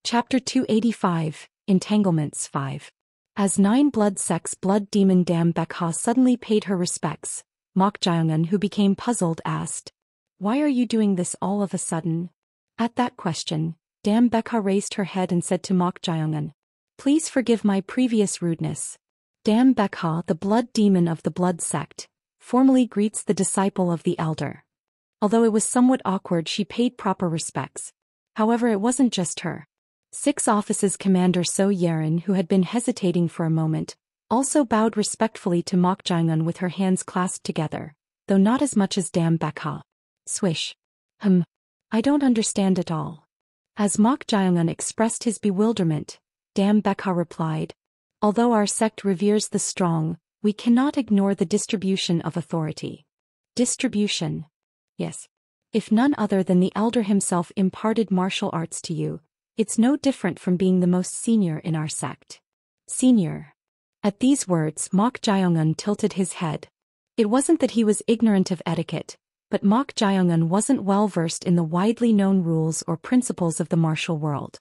Chapter 285, Entanglements 5. As Nine Blood Sect's blood demon Dam Bekha suddenly paid her respects, Mok Jiongun, who became puzzled, asked, "Why are you doing this all of a sudden?" At that question, Dam Bekha raised her head and said to Mok Jiongun, "Please forgive my previous rudeness." Dam Bekha, the blood demon of the blood sect, formally greets the disciple of the elder. Although it was somewhat awkward, she paid proper respects. However, it wasn't just her. 6 Offices Commander So Yeren, who had been hesitating for a moment, also bowed respectfully to Mok Jiongun with her hands clasped together, though not as much as Dam Bekha. Swish. I don't understand at all. As Mok Jiongun expressed his bewilderment, Dam Bekha replied, "Although our sect reveres the strong, we cannot ignore the distribution of authority." Distribution? Yes. If none other than the elder himself imparted martial arts to you, it's no different from being the most senior in our sect. Senior. At these words, Mok Jiongun tilted his head. It wasn't that he was ignorant of etiquette, but Mok Jiongun wasn't well versed in the widely known rules or principles of the martial world.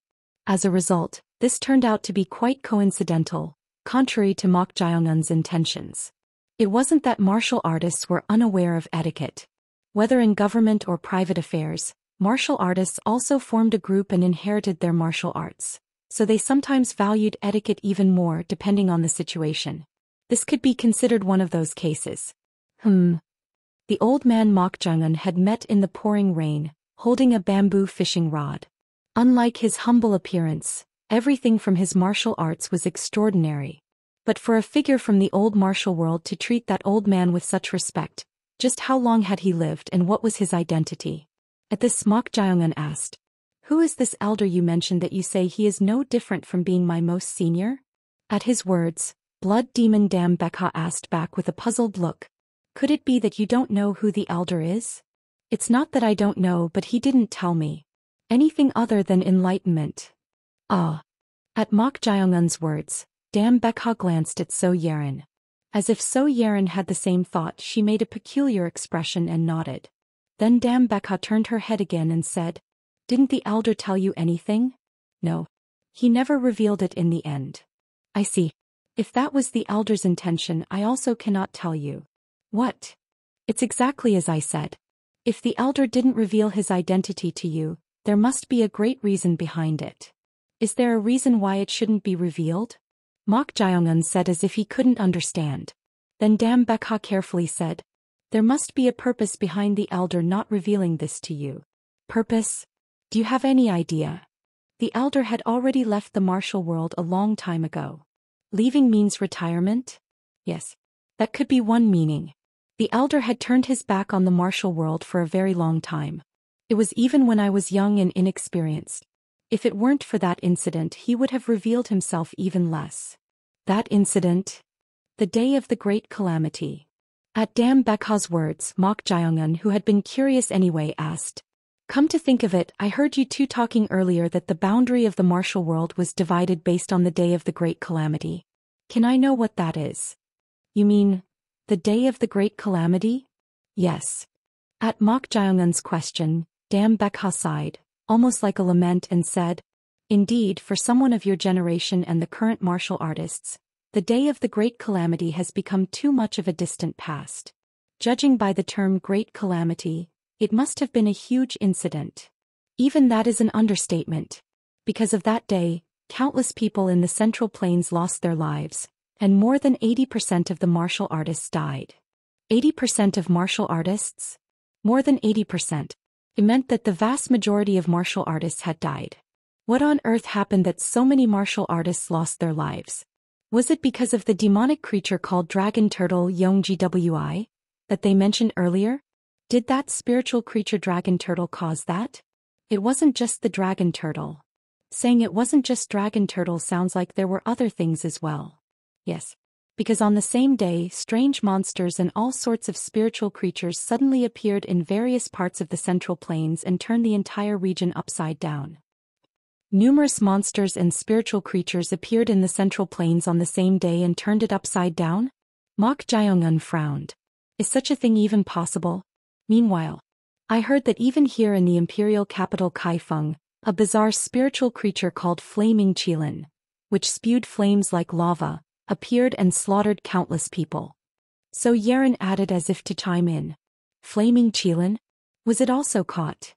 As a result, this turned out to be quite coincidental, contrary to Mok Jiongun's intentions. It wasn't that martial artists were unaware of etiquette. Whether in government or private affairs, martial artists also formed a group and inherited their martial arts, so they sometimes valued etiquette even more depending on the situation. This could be considered one of those cases. The old man Mok Jiongun had met in the pouring rain, holding a bamboo fishing rod. Unlike his humble appearance, everything from his martial arts was extraordinary. But for a figure from the old martial world to treat that old man with such respect, just how long had he lived and what was his identity? At this, Mok Jiongun asked, "Who is this elder you mentioned that you say he is no different from being my most senior?" At his words, blood demon Dam Bekha asked back with a puzzled look, "Could it be that you don't know who the elder is?" "It's not that I don't know, but he didn't tell me. Anything other than enlightenment." At Mok Jiongun's words, Dam Bekha glanced at So Yeren. As if So Yeren had the same thought, she made a peculiar expression and nodded. Then Dam Bekha turned her head again and said, "Didn't the elder tell you anything?" "No. He never revealed it in the end." "I see. If that was the elder's intention, I also cannot tell you." "What?" "It's exactly as I said. If the elder didn't reveal his identity to you, there must be a great reason behind it." "Is there a reason why it shouldn't be revealed?" Mok Jiongun said as if he couldn't understand. Then Dam Bekha carefully said, "There must be a purpose behind the elder not revealing this to you." "Purpose? Do you have any idea?" "The elder had already left the martial world a long time ago." "Leaving means retirement?" "Yes. That could be one meaning. The elder had turned his back on the martial world for a very long time. It was even when I was young and inexperienced. If it weren't for that incident, he would have revealed himself even less." "That incident?" "The day of the great calamity." At Dam Bekha's words, Mok Jiongun, who had been curious anyway, asked, "Come to think of it, I heard you two talking earlier that the boundary of the martial world was divided based on the day of the great calamity. Can I know what that is?" "You mean, the day of the great calamity?" "Yes." At Mok Jiongun's question, Dam Bekha sighed, almost like a lament, and said, "Indeed, for someone of your generation and the current martial artists, the day of the great calamity has become too much of a distant past. Judging by the term great calamity, it must have been a huge incident. Even that is an understatement. Because of that day, countless people in the Central Plains lost their lives, and more than 80% of the martial artists died." 80% of martial artists? More than 80%. It meant that the vast majority of martial artists had died. What on earth happened that so many martial artists lost their lives? Was it because of the demonic creature called Dragon Turtle Yonggwi that they mentioned earlier? Did that spiritual creature Dragon Turtle cause that? It wasn't just the Dragon Turtle. Saying it wasn't just Dragon Turtle sounds like there were other things as well. Yes. Because on the same day, strange monsters and all sorts of spiritual creatures suddenly appeared in various parts of the Central Plains and turned the entire region upside down. Numerous monsters and spiritual creatures appeared in the Central Plains on the same day and turned it upside down? Mok Jiongun frowned. Is such a thing even possible? Meanwhile, I heard that even here in the imperial capital Kaifeng, a bizarre spiritual creature called Flaming Qilin, which spewed flames like lava, appeared and slaughtered countless people. So Yeren added as if to chime in. Flaming Qilin? Was it also caught?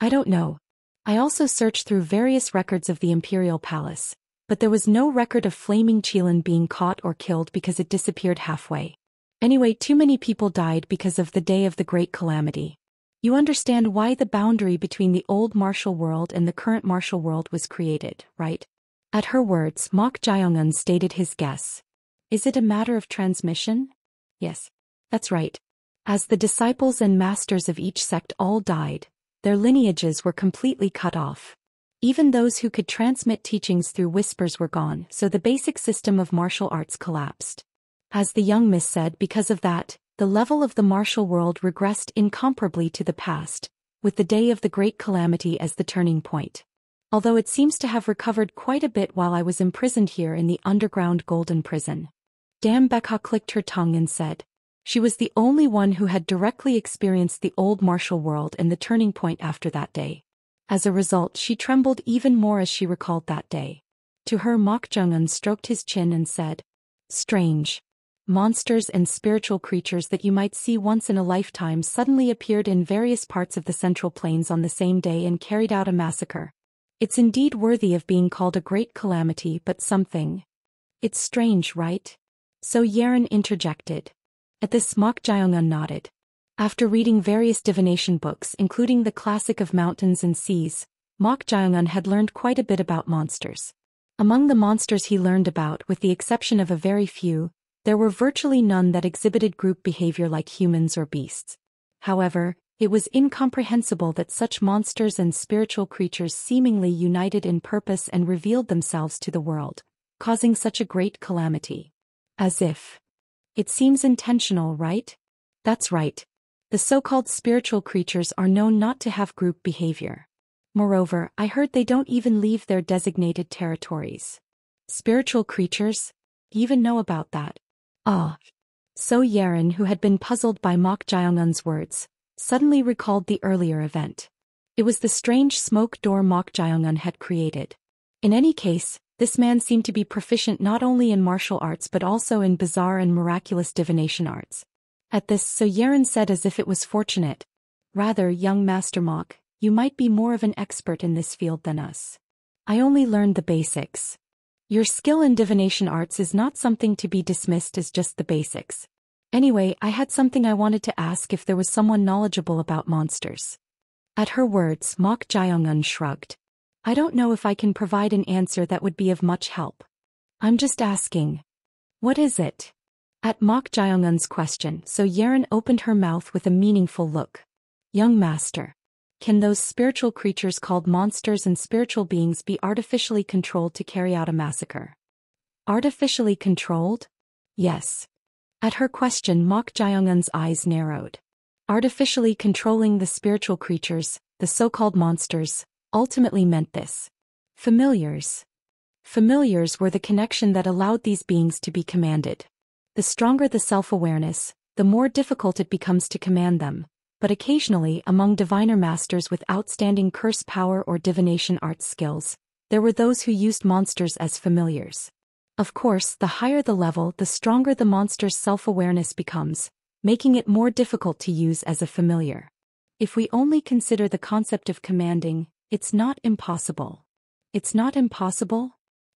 I don't know. I also searched through various records of the Imperial Palace, but there was no record of Flaming Qilin being caught or killed because it disappeared halfway. Anyway, too many people died because of the Day of the Great Calamity. You understand why the boundary between the old martial world and the current martial world was created, right? At her words, Mok Jiong'un stated his guess. Is it a matter of transmission? Yes. That's right. As the disciples and masters of each sect all died, their lineages were completely cut off. Even those who could transmit teachings through whispers were gone, so the basic system of martial arts collapsed. As the young miss said, because of that, the level of the martial world regressed incomparably to the past, with the Day of the Great Calamity as the turning point. Although it seems to have recovered quite a bit while I was imprisoned here in the underground golden prison. Dame Becca clicked her tongue and said. She was the only one who had directly experienced the old martial world and the turning point after that day. As a result, she trembled even more as she recalled that day. To her, Mok Jiong'un stroked his chin and said, Strange. Monsters and spiritual creatures that you might see once in a lifetime suddenly appeared in various parts of the Central Plains on the same day and carried out a massacre. It's indeed worthy of being called a great calamity, but something. It's strange, right? So Yeren interjected. At this, Mok Jiong'un nodded. After reading various divination books, including the Classic of Mountains and Seas, Mok Jiong'un had learned quite a bit about monsters. Among the monsters he learned about, with the exception of a very few, there were virtually none that exhibited group behavior like humans or beasts. However, it was incomprehensible that such monsters and spiritual creatures seemingly united in purpose and revealed themselves to the world, causing such a great calamity. As if. It seems intentional, right? That's right. The so-called spiritual creatures are known not to have group behavior. Moreover, I heard they don't even leave their designated territories. Spiritual creatures? You even know about that? Ah. So Yeren, who had been puzzled by Mok Jiong'un's words, suddenly recalled the earlier event. It was the strange smoke door Mok Jiong'un had created. In any case, this man seemed to be proficient not only in martial arts but also in bizarre and miraculous divination arts. At this, So Yeren said as if it was fortunate. Rather, young Master Mok, you might be more of an expert in this field than us. I only learned the basics. Your skill in divination arts is not something to be dismissed as just the basics. Anyway, I had something I wanted to ask if there was someone knowledgeable about monsters. At her words, Mok Jiong'un shrugged. I don't know if I can provide an answer that would be of much help. I'm just asking. What is it? At Mok Jiong'un's question, So Yeren opened her mouth with a meaningful look. Young master. Can those spiritual creatures called monsters and spiritual beings be artificially controlled to carry out a massacre? Artificially controlled? Yes. At her question, Mok Jiong'un's eyes narrowed. Artificially controlling the spiritual creatures, the so-called monsters, ultimately meant this. Familiars. Familiars were the connection that allowed these beings to be commanded. The stronger the self-awareness, the more difficult it becomes to command them, but occasionally among diviner masters with outstanding curse power or divination arts skills, there were those who used monsters as familiars. Of course, the higher the level, the stronger the monster's self-awareness becomes, making it more difficult to use as a familiar. If we only consider the concept of commanding, it's not impossible. It's not impossible?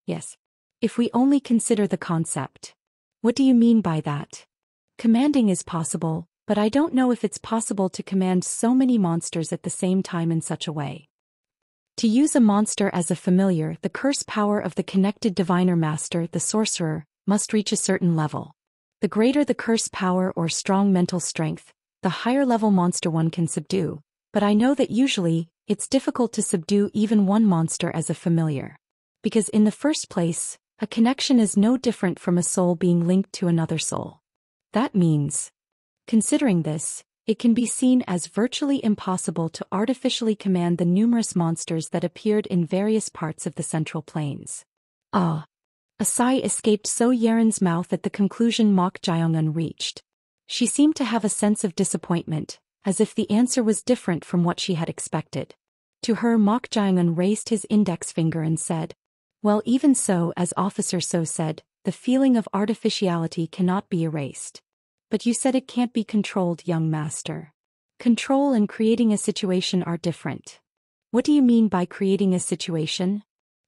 Yes. If we only consider the concept. What do you mean by that? Commanding is possible, but I don't know if it's possible to command so many monsters at the same time in such a way. To use a monster as a familiar, the curse power of the connected diviner master, the sorcerer, must reach a certain level. The greater the curse power or strong mental strength, the higher level monster one can subdue, but I know that usually, it's difficult to subdue even one monster as a familiar. Because in the first place, a connection is no different from a soul being linked to another soul. That means, considering this, it can be seen as virtually impossible to artificially command the numerous monsters that appeared in various parts of the Central Plains. Ah! A sigh escaped So Yeren's mouth at the conclusion Mok Jiong'un reached. She seemed to have a sense of disappointment, as if the answer was different from what she had expected. To her, Mok Jae-un raised his index finger and said, "Well, even so, as Officer So said, the feeling of artificiality cannot be erased. But you said it can't be controlled, young master. Control and creating a situation are different. What do you mean by creating a situation?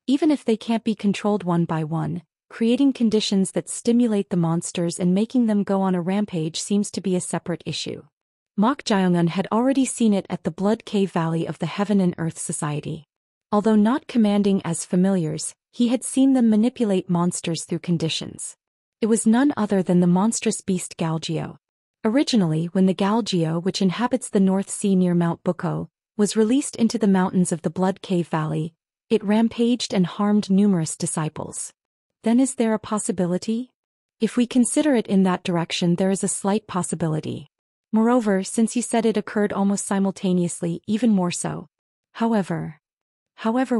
Even if they can't be controlled one by one, creating conditions that stimulate the monsters and making them go on a rampage seems to be a separate issue." Mok Jae-un had already seen it at the Blood Cave Valley of the Heaven and Earth Society. Although not commanding as familiars, he had seen them manipulate monsters through conditions. It was none other than the monstrous beast Galgeo. Originally, when the Galgeo, which inhabits the North Sea near Mount Buko, was released into the mountains of the Blood Cave Valley, it rampaged and harmed numerous disciples. Then is there a possibility? If we consider it in that direction, there is a slight possibility. Moreover, since you said it occurred almost simultaneously, even more so. However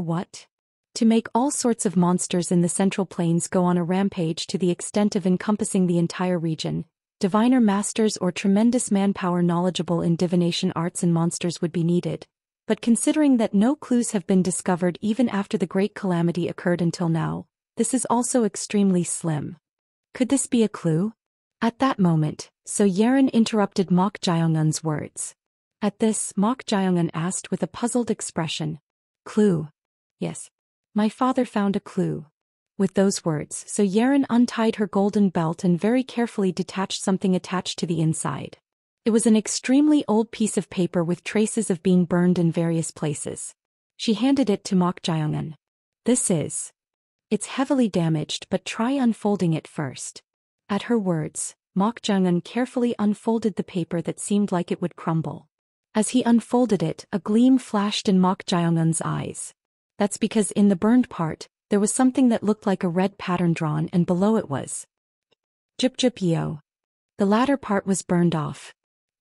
what? To make all sorts of monsters in the Central Plains go on a rampage to the extent of encompassing the entire region, diviner masters or tremendous manpower knowledgeable in divination arts and monsters would be needed. But considering that no clues have been discovered even after the Great Calamity occurred until now, this is also extremely slim. Could this be a clue? At that moment, So Yeren interrupted Mok Jae-un's words. At this, Mok Jae-un asked with a puzzled expression, "Clue?" "Yes. My father found a clue." With those words, So Yeren untied her golden belt and very carefully detached something attached to the inside. It was an extremely old piece of paper with traces of being burned in various places. She handed it to Mok Jae-un. It's heavily damaged, but try unfolding it first." At her words, Mok Jae-un carefully unfolded the paper that seemed like it would crumble. As he unfolded it, a gleam flashed in Mok Jae-un's eyes. That's because in the burned part, there was something that looked like a red pattern drawn, and below it was Jup Jup Yo. The latter part was burned off.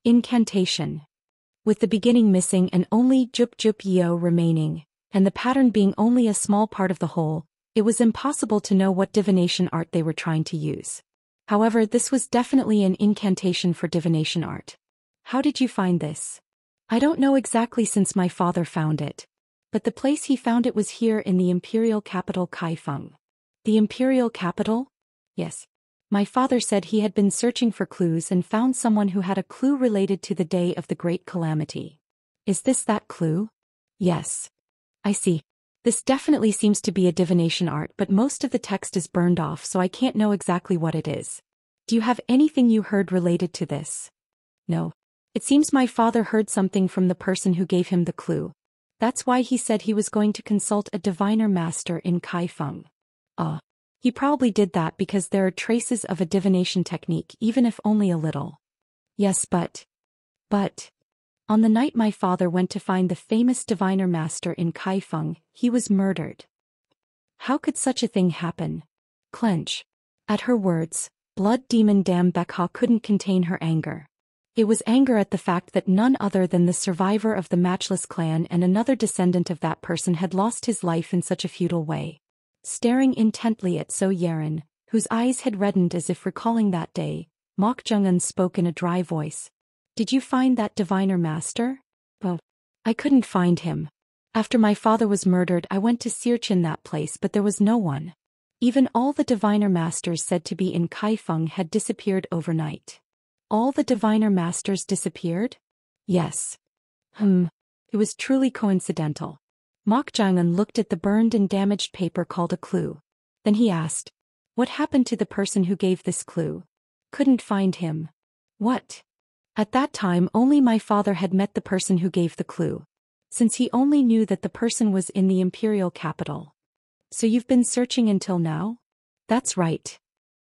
Incantation. With the beginning missing and only Jup Jup Yo remaining, and the pattern being only a small part of the whole, it was impossible to know what divination art they were trying to use. However, this was definitely an incantation for divination art. "How did you find this?" "I don't know exactly since my father found it. But the place he found it was here in the imperial capital Kaifeng." "The imperial capital?" "Yes. My father said he had been searching for clues and found someone who had a clue related to the day of the Great Calamity." "Is this that clue?" "Yes." "I see. This definitely seems to be a divination art, but most of the text is burned off, so I can't know exactly what it is. Do you have anything you heard related to this?" "No. It seems my father heard something from the person who gave him the clue. That's why he said he was going to consult a diviner master in Kaifeng." He probably did that because there are traces of a divination technique, even if only a little." "Yes, but on the night my father went to find the famous diviner master in Kaifeng, he was murdered." "How could such a thing happen?" Clench. At her words, Blood Demon Dam Baekha couldn't contain her anger. It was anger at the fact that none other than the survivor of the Matchless clan and another descendant of that person had lost his life in such a futile way. Staring intently at So Yeren, whose eyes had reddened as if recalling that day, Mok Jae-un spoke in a dry voice. "Did you find that diviner master?" "Oh, I couldn't find him. After my father was murdered, I went to search in that place, but there was no one. Even all the diviner masters said to be in Kaifeng had disappeared overnight." "All the diviner masters disappeared?" "Yes." It was truly coincidental." Mok Jae-un looked at the burned and damaged paper called a clue. Then he asked, "What happened to the person who gave this clue?" "Couldn't find him." "What?" "At that time only my father had met the person who gave the clue. Since he only knew that the person was in the imperial capital." "So you've been searching until now?" "That's right.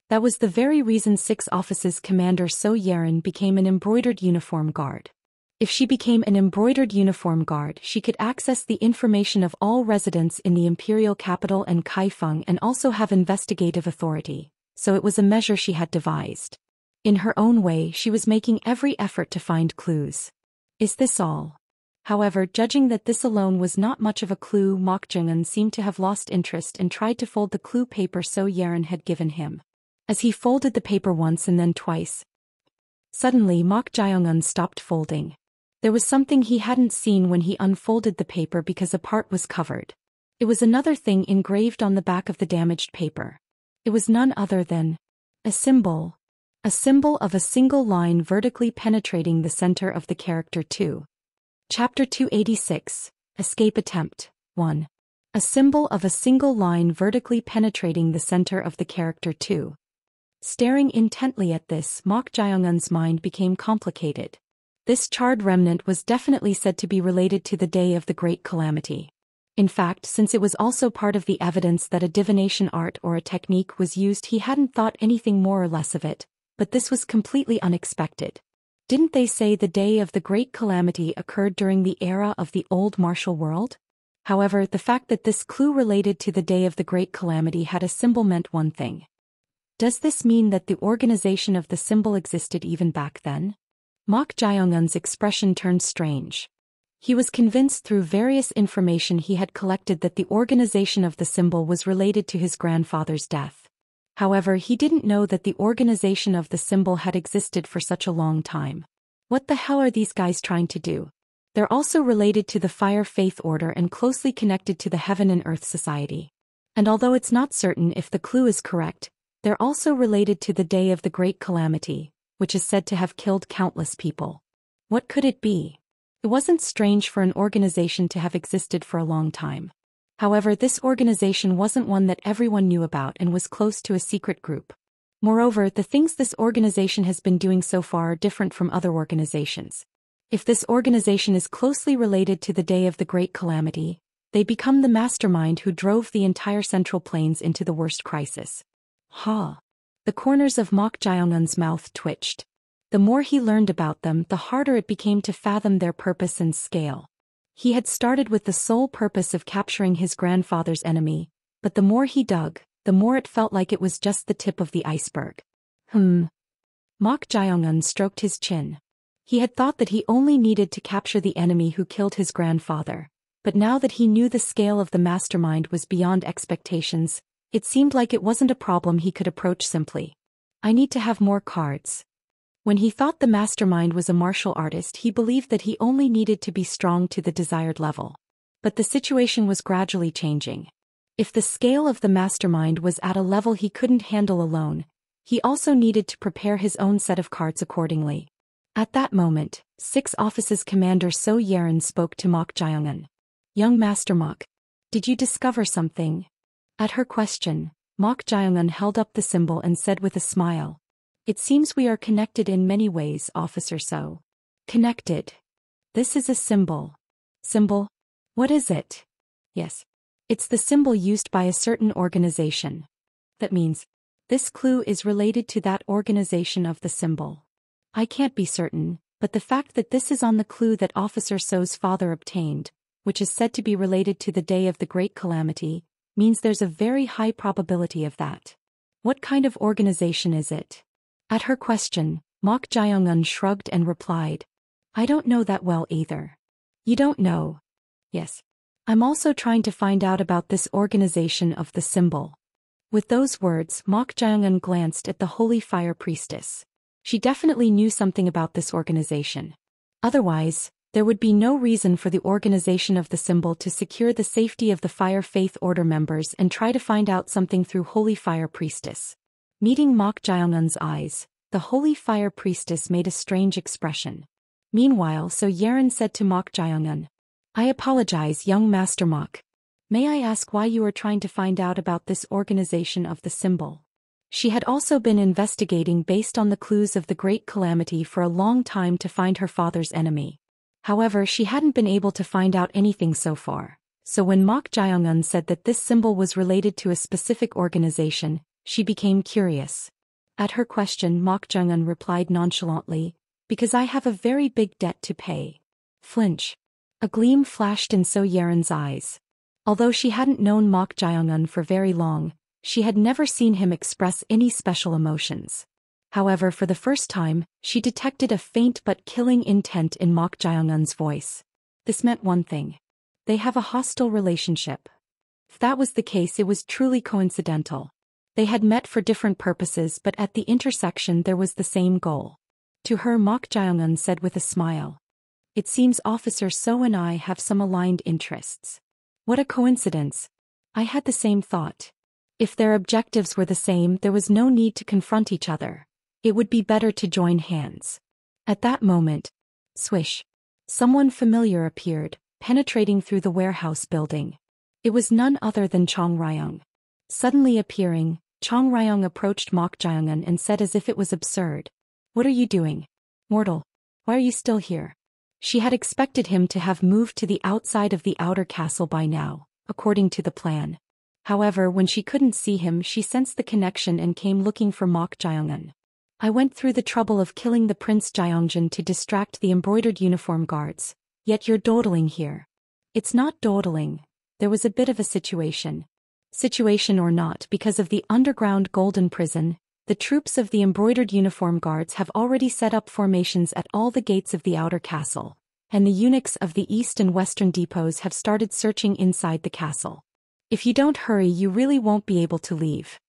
That was the very reason 6 Offices Commander So Yeren became an embroidered uniform guard. If she became an embroidered uniform guard, she could access the information of all residents in the imperial capital and Kaifeng and also have investigative authority, so it was a measure she had devised. In her own way, she was making every effort to find clues. Is this all? However, judging that this alone was not much of a clue, Mok Jae-un seemed to have lost interest and tried to fold the clue paper So Yeren had given him. As he folded the paper once and then twice, suddenly Mok Jae-un stopped folding. There was something he hadn't seen when he unfolded the paper because a part was covered. It was another thing engraved on the back of the damaged paper. It was none other than a symbol. A symbol of a single line vertically penetrating the center of the character 2. Chapter 286, Escape Attempt, 1. A symbol of a single line vertically penetrating the center of the character 2. Staring intently at this, Mok Jae-un's mind became complicated. This charred remnant was definitely said to be related to the day of the Great Calamity. In fact, since it was also part of the evidence that a divination art or a technique was used, he hadn't thought anything more or less of it, but this was completely unexpected. Didn't they say the day of the Great Calamity occurred during the era of the old martial world? However, the fact that this clue related to the day of the Great Calamity had a symbol meant one thing. Does this mean that the organization of the symbol existed even back then? Mok Jae-un's expression turned strange. He was convinced through various information he had collected that the organization of the symbol was related to his grandfather's death. However, he didn't know that the organization of the symbol had existed for such a long time. What the hell are these guys trying to do? They're also related to the Fire Faith Order and closely connected to the Heaven and Earth Society. And although it's not certain if the clue is correct, they're also related to the day of the Great Calamity, which is said to have killed countless people. What could it be? It wasn't strange for an organization to have existed for a long time. However, this organization wasn't one that everyone knew about and was close to a secret group. Moreover, the things this organization has been doing so far are different from other organizations. If this organization is closely related to the day of the Great Calamity, they become the mastermind who drove the entire Central Plains into the worst crisis. The corners of Mok Jae-un's mouth twitched. The more he learned about them, the harder it became to fathom their purpose and scale. He had started with the sole purpose of capturing his grandfather's enemy, but the more he dug, the more it felt like it was just the tip of the iceberg. Mok Jae-un stroked his chin. He had thought that he only needed to capture the enemy who killed his grandfather, but now that he knew the scale of the mastermind was beyond expectations, it seemed like it wasn't a problem he could approach simply. I need to have more cards. When he thought the mastermind was a martial artist, he believed that he only needed to be strong to the desired level. But the situation was gradually changing. If the scale of the mastermind was at a level he couldn't handle alone, he also needed to prepare his own set of cards accordingly. At that moment, 6 Office's Commander So Yerin spoke to Mok Jae-un. Young Master Mok, did you discover something? At her question, Mok Jae-un held up the symbol and said with a smile, "It seems we are connected in many ways, Officer So." Connected. This is a symbol. Symbol? What is it? Yes. It's the symbol used by a certain organization. That means, this clue is related to that organization of the symbol. I can't be certain, but the fact that this is on the clue that Officer So's father obtained, which is said to be related to the day of the Great Calamity, means there's a very high probability of that. What kind of organization is it? At her question, Mok Jae-un shrugged and replied, I don't know that well either. You don't know? Yes. I'm also trying to find out about this organization of the symbol. With those words, Mok Jae-un glanced at the Holy Fire Priestess. She definitely knew something about this organization. Otherwise, there would be no reason for the organization of the symbol to secure the safety of the Fire Faith Order members and try to find out something through Holy Fire Priestess. Meeting Mok Jae-un's eyes, the Holy Fire Priestess made a strange expression. Meanwhile, So Yerin said to Mok Jae-un, I apologize, young Master Mok. May I ask why you are trying to find out about this organization of the symbol? She had also been investigating based on the clues of the Great Calamity for a long time to find her father's enemy. However, she hadn't been able to find out anything so far. So when Mok Jae-un said that this symbol was related to a specific organization, she became curious. At her question, Mok Jae-un replied nonchalantly, because I have a very big debt to pay. Flinch. A gleam flashed in So Yerin's eyes. Although she hadn't known Mok Jae-un for very long, she had never seen him express any special emotions. However, for the first time, she detected a faint but killing intent in Mok Jae-un's voice. This meant one thing. They have a hostile relationship. If that was the case, it was truly coincidental. They had met for different purposes, but at the intersection there was the same goal. To her, Mok Jae-un said with a smile. It seems Officer So and I have some aligned interests. What a coincidence. I had the same thought. If their objectives were the same, there was no need to confront each other. It would be better to join hands. At that moment, swish. Someone familiar appeared, penetrating through the warehouse building. It was none other than Chong Ryung. Suddenly appearing, Chong Ryung approached Mok Jae-eun and said as if it was absurd. What are you doing? Mortal. Why are you still here? She had expected him to have moved to the outside of the outer castle by now, according to the plan. However, when she couldn't see him, she sensed the connection and came looking for Mok Jae-eun. I went through the trouble of killing the Prince Jaeongjin to distract the embroidered uniform guards, yet you're dawdling here. It's not dawdling. There was a bit of a situation. Situation or not, because of the underground golden prison, the troops of the embroidered uniform guards have already set up formations at all the gates of the outer castle, and the eunuchs of the east and western depots have started searching inside the castle. If you don't hurry, you really won't be able to leave.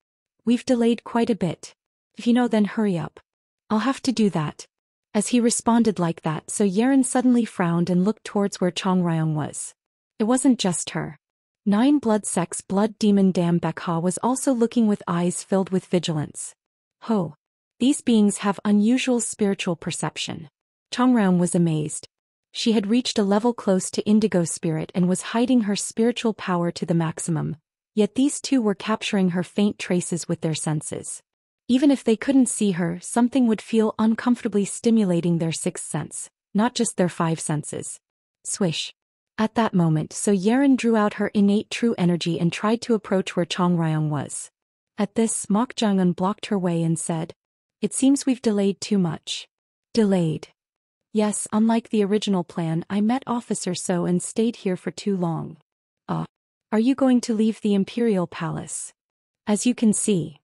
We've delayed quite a bit. If you know, then hurry up. I'll have to do that. As he responded like that, So Yerin suddenly frowned and looked towards where Chong Ryung was. It wasn't just her. 9 blood sex blood demon Dam Bekha was also looking with eyes filled with vigilance. Ho! These beings have unusual spiritual perception. Chong Ryung was amazed. She had reached a level close to indigo spirit and was hiding her spiritual power to the maximum, yet these two were capturing her faint traces with their senses. Even if they couldn't see her, something would feel uncomfortably stimulating their sixth sense, not just their 5 senses. Swish. At that moment, So Yerin drew out her innate true energy and tried to approach where Chong Ryung was. At this, Mok Jae-eun blocked her way and said, "It seems we've delayed too much." Delayed. Yes, unlike the original plan, I met Officer So and stayed here for too long. Are you going to leave the Imperial Palace? As you can see.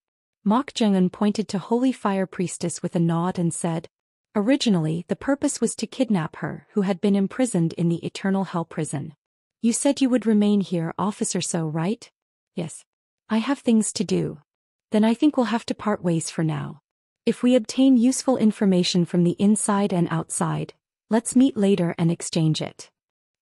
Mok Jae-eun pointed to Holy Fire Priestess with a nod and said, originally, the purpose was to kidnap her, who had been imprisoned in the Eternal Hell Prison. You said you would remain here, Officer So, right? Yes. I have things to do. Then I think we'll have to part ways for now. If we obtain useful information from the inside and outside, let's meet later and exchange it.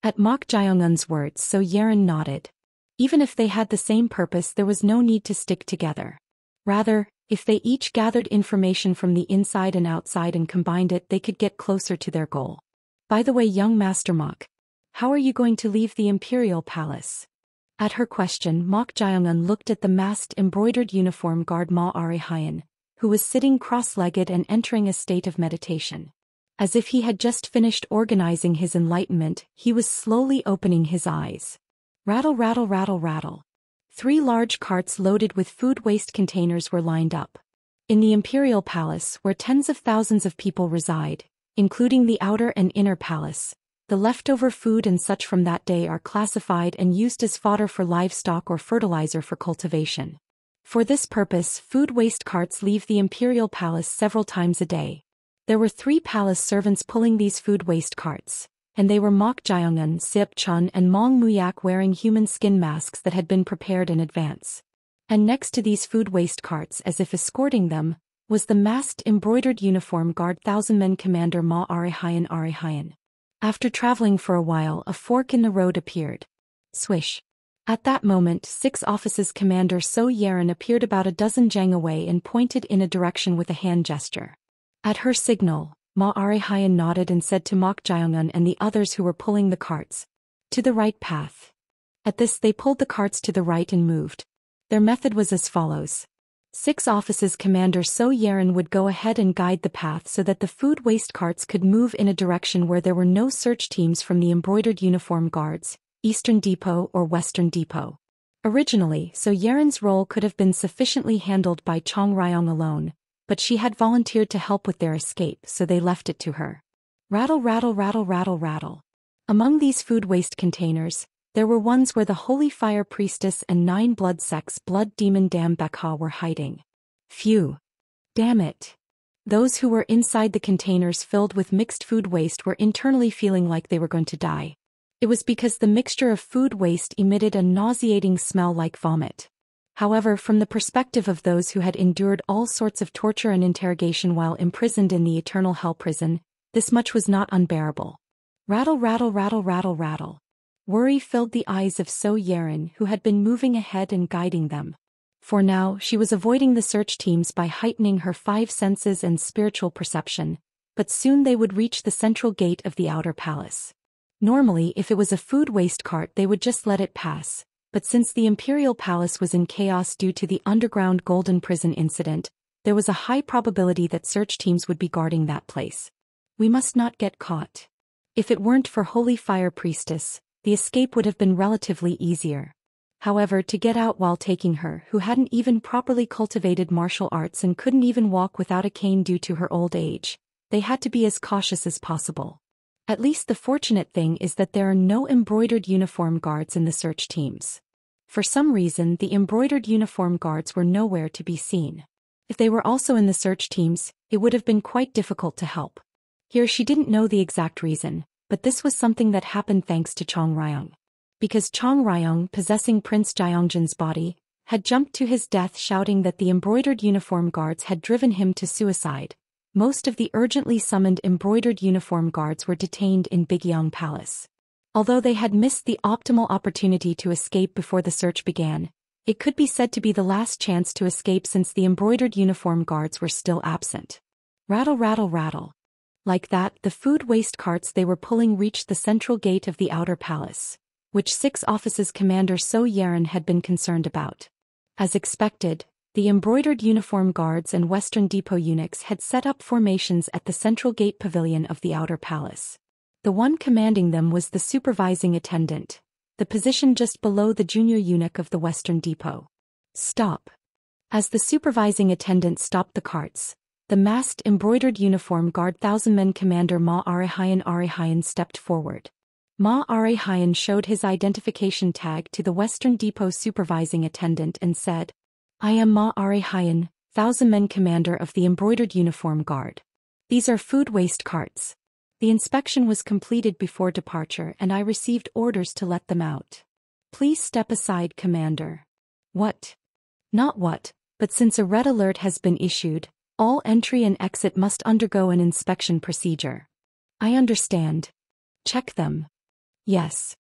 At Mok Jae-eun's words, So Yerin nodded. Even if they had the same purpose, there was no need to stick together. Rather, if they each gathered information from the inside and outside and combined it, they could get closer to their goal. By the way, young Master Mok, how are you going to leave the Imperial Palace? At her question, Mok Jae-eun looked at the masked embroidered uniform guard Ma Ari-hyen, who was sitting cross-legged and entering a state of meditation. As if he had just finished organizing his enlightenment, he was slowly opening his eyes. Rattle, rattle, rattle, rattle. 3 large carts loaded with food waste containers were lined up. In the Imperial Palace, where tens of thousands of people reside, including the outer and inner palace, the leftover food and such from that day are classified and used as fodder for livestock or fertilizer for cultivation. For this purpose, food waste carts leave the Imperial Palace several times a day. There were 3 palace servants pulling these food waste carts, and they were Mok Jae-eun, Sip Chun and Mong Muyak wearing human skin masks that had been prepared in advance. And next to these food waste carts, as if escorting them, was the masked embroidered uniform guard thousand-men commander Ma Ari-hyen. After traveling for a while, a fork in the road appeared. Swish. At that moment, 6 officers Commander So Yerin appeared about a dozen jang away and pointed in a direction with a hand gesture. At her signal, Ma Ari-hyen nodded and said to Mok Jae-eun and the others who were pulling the carts, "To the right path." At this, they pulled the carts to the right and moved. Their method was as follows. 6 officers Commander So Yerin would go ahead and guide the path so that the food waste carts could move in a direction where there were no search teams from the embroidered uniform guards, Eastern Depot or Western Depot. Originally, So Yerin's role could have been sufficiently handled by Chong Ryung alone, but she had volunteered to help with their escape, so they left it to her. Rattle, rattle, rattle, rattle, rattle. Among these food waste containers, there were ones where the Holy Fire Priestess and 9 blood sex blood demon Dam Bekha were hiding. Phew. Damn it. Those who were inside the containers filled with mixed food waste were internally feeling like they were going to die. It was because the mixture of food waste emitted a nauseating smell like vomit. However, from the perspective of those who had endured all sorts of torture and interrogation while imprisoned in the Eternal Hell Prison, this much was not unbearable. Rattle, rattle, rattle, rattle, rattle. Worry filled the eyes of So Yeren, who had been moving ahead and guiding them. For now, she was avoiding the search teams by heightening her 5 senses and spiritual perception, but soon they would reach the central gate of the outer palace. Normally, if it was a food waste cart, they would just let it pass, but since the imperial palace was in chaos due to the underground golden prison incident, there was a high probability that search teams would be guarding that place. We must not get caught. If it weren't for Holy Fire Priestess, the escape would have been relatively easier. However, to get out while taking her, who hadn't even properly cultivated martial arts and couldn't even walk without a cane due to her old age, they had to be as cautious as possible. At least the fortunate thing is that there are no embroidered uniform guards in the search teams. For some reason, the embroidered uniform guards were nowhere to be seen. If they were also in the search teams, it would have been quite difficult to help. Here she didn't know the exact reason, but this was something that happened thanks to Chong Ryong. Because Chong Ryong, possessing Prince Jyeongjin's body, had jumped to his death shouting that the embroidered uniform guards had driven him to suicide, most of the urgently summoned embroidered uniform guards were detained in Bigyeong Palace. Although they had missed the optimal opportunity to escape before the search began, it could be said to be the last chance to escape since the embroidered uniform guards were still absent. Rattle, rattle, rattle. Like that, the food waste carts they were pulling reached the central gate of the outer palace, which 6 offices Commander So Yeren had been concerned about. As expected, the embroidered uniform guards and Western Depot eunuchs had set up formations at the central gate pavilion of the outer palace. The one commanding them was the supervising attendant, the position just below the junior eunuch of the Western Depot. Stop. As the supervising attendant stopped the carts, the masked embroidered uniform guard thousand-men commander Ma Arehayan stepped forward. Ma Arehayan showed his identification tag to the Western Depot supervising attendant and said, "I am Ma Arehayan, thousand-men commander of the embroidered uniform guard. These are food waste carts. The inspection was completed before departure and I received orders to let them out. Please step aside, Commander." What? Not what, but since a red alert has been issued, all entry and exit must undergo an inspection procedure. I understand. Check them. Yes.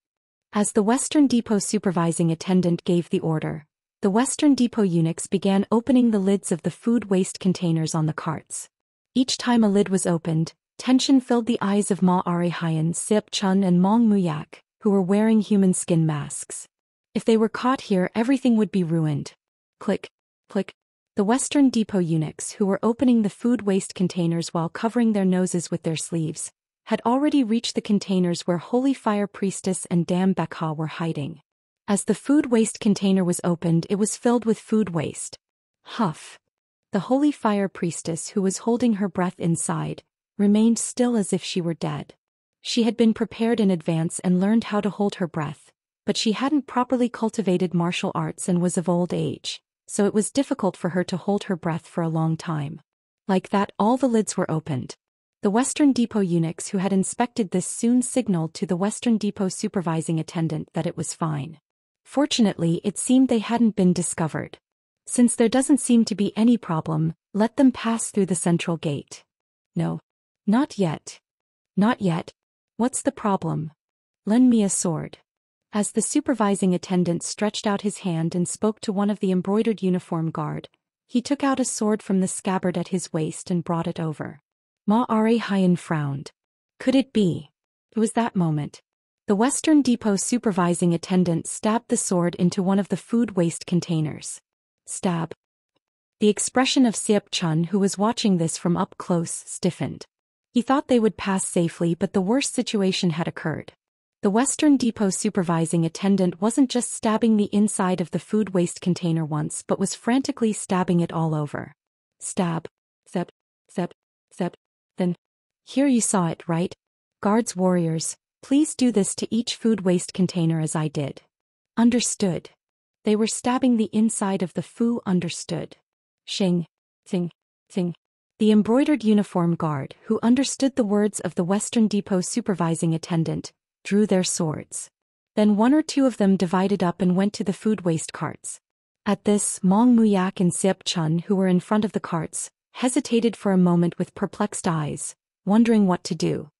As the Western Depot supervising attendant gave the order, the Western Depot eunuchs began opening the lids of the food waste containers on the carts. Each time a lid was opened, tension filled the eyes of Ma Arehayan, Seop Chun and Mong Muyak, who were wearing human skin masks. If they were caught here, everything would be ruined. Click, click. The Western Depot eunuchs, who were opening the food waste containers while covering their noses with their sleeves, had already reached the containers where Holy Fire Priestess and Dam Bekha were hiding. As the food waste container was opened, it was filled with food waste. Huff. The Holy Fire Priestess, who was holding her breath inside, remained still as if she were dead. She had been prepared in advance and learned how to hold her breath, but she hadn't properly cultivated martial arts and was of old age, so it was difficult for her to hold her breath for a long time. Like that, all the lids were opened. The Western Depot eunuchs who had inspected this soon signaled to the Western Depot supervising attendant that it was fine. Fortunately, it seemed they hadn't been discovered. Since there doesn't seem to be any problem, let them pass through the central gate. No. Not yet. Not yet. What's the problem? Lend me a sword. As the supervising attendant stretched out his hand and spoke to one of the embroidered uniform guard, he took out a sword from the scabbard at his waist and brought it over. Ma Arehayan frowned. Could it be? It was that moment. The Western Depot supervising attendant stabbed the sword into one of the food waste containers. Stab. The expression of Seop Chun, who was watching this from up close, stiffened. He thought they would pass safely, but the worst situation had occurred. The Western Depot supervising attendant wasn't just stabbing the inside of the food waste container once but was frantically stabbing it all over. Stab. Sep. Sep. Sep. Then. Here you saw it, right? Guards, warriors, please do this to each food waste container as I did. Understood. They were stabbing the inside of the foo. Understood. Shing. Thing. Thing. The embroidered uniform guard, who understood the words of the Western Depot supervising attendant, drew their swords. Then one or two of them divided up and went to the food waste carts. At this, Mong Muyak and Seop Chun, who were in front of the carts, hesitated for a moment with perplexed eyes, wondering what to do.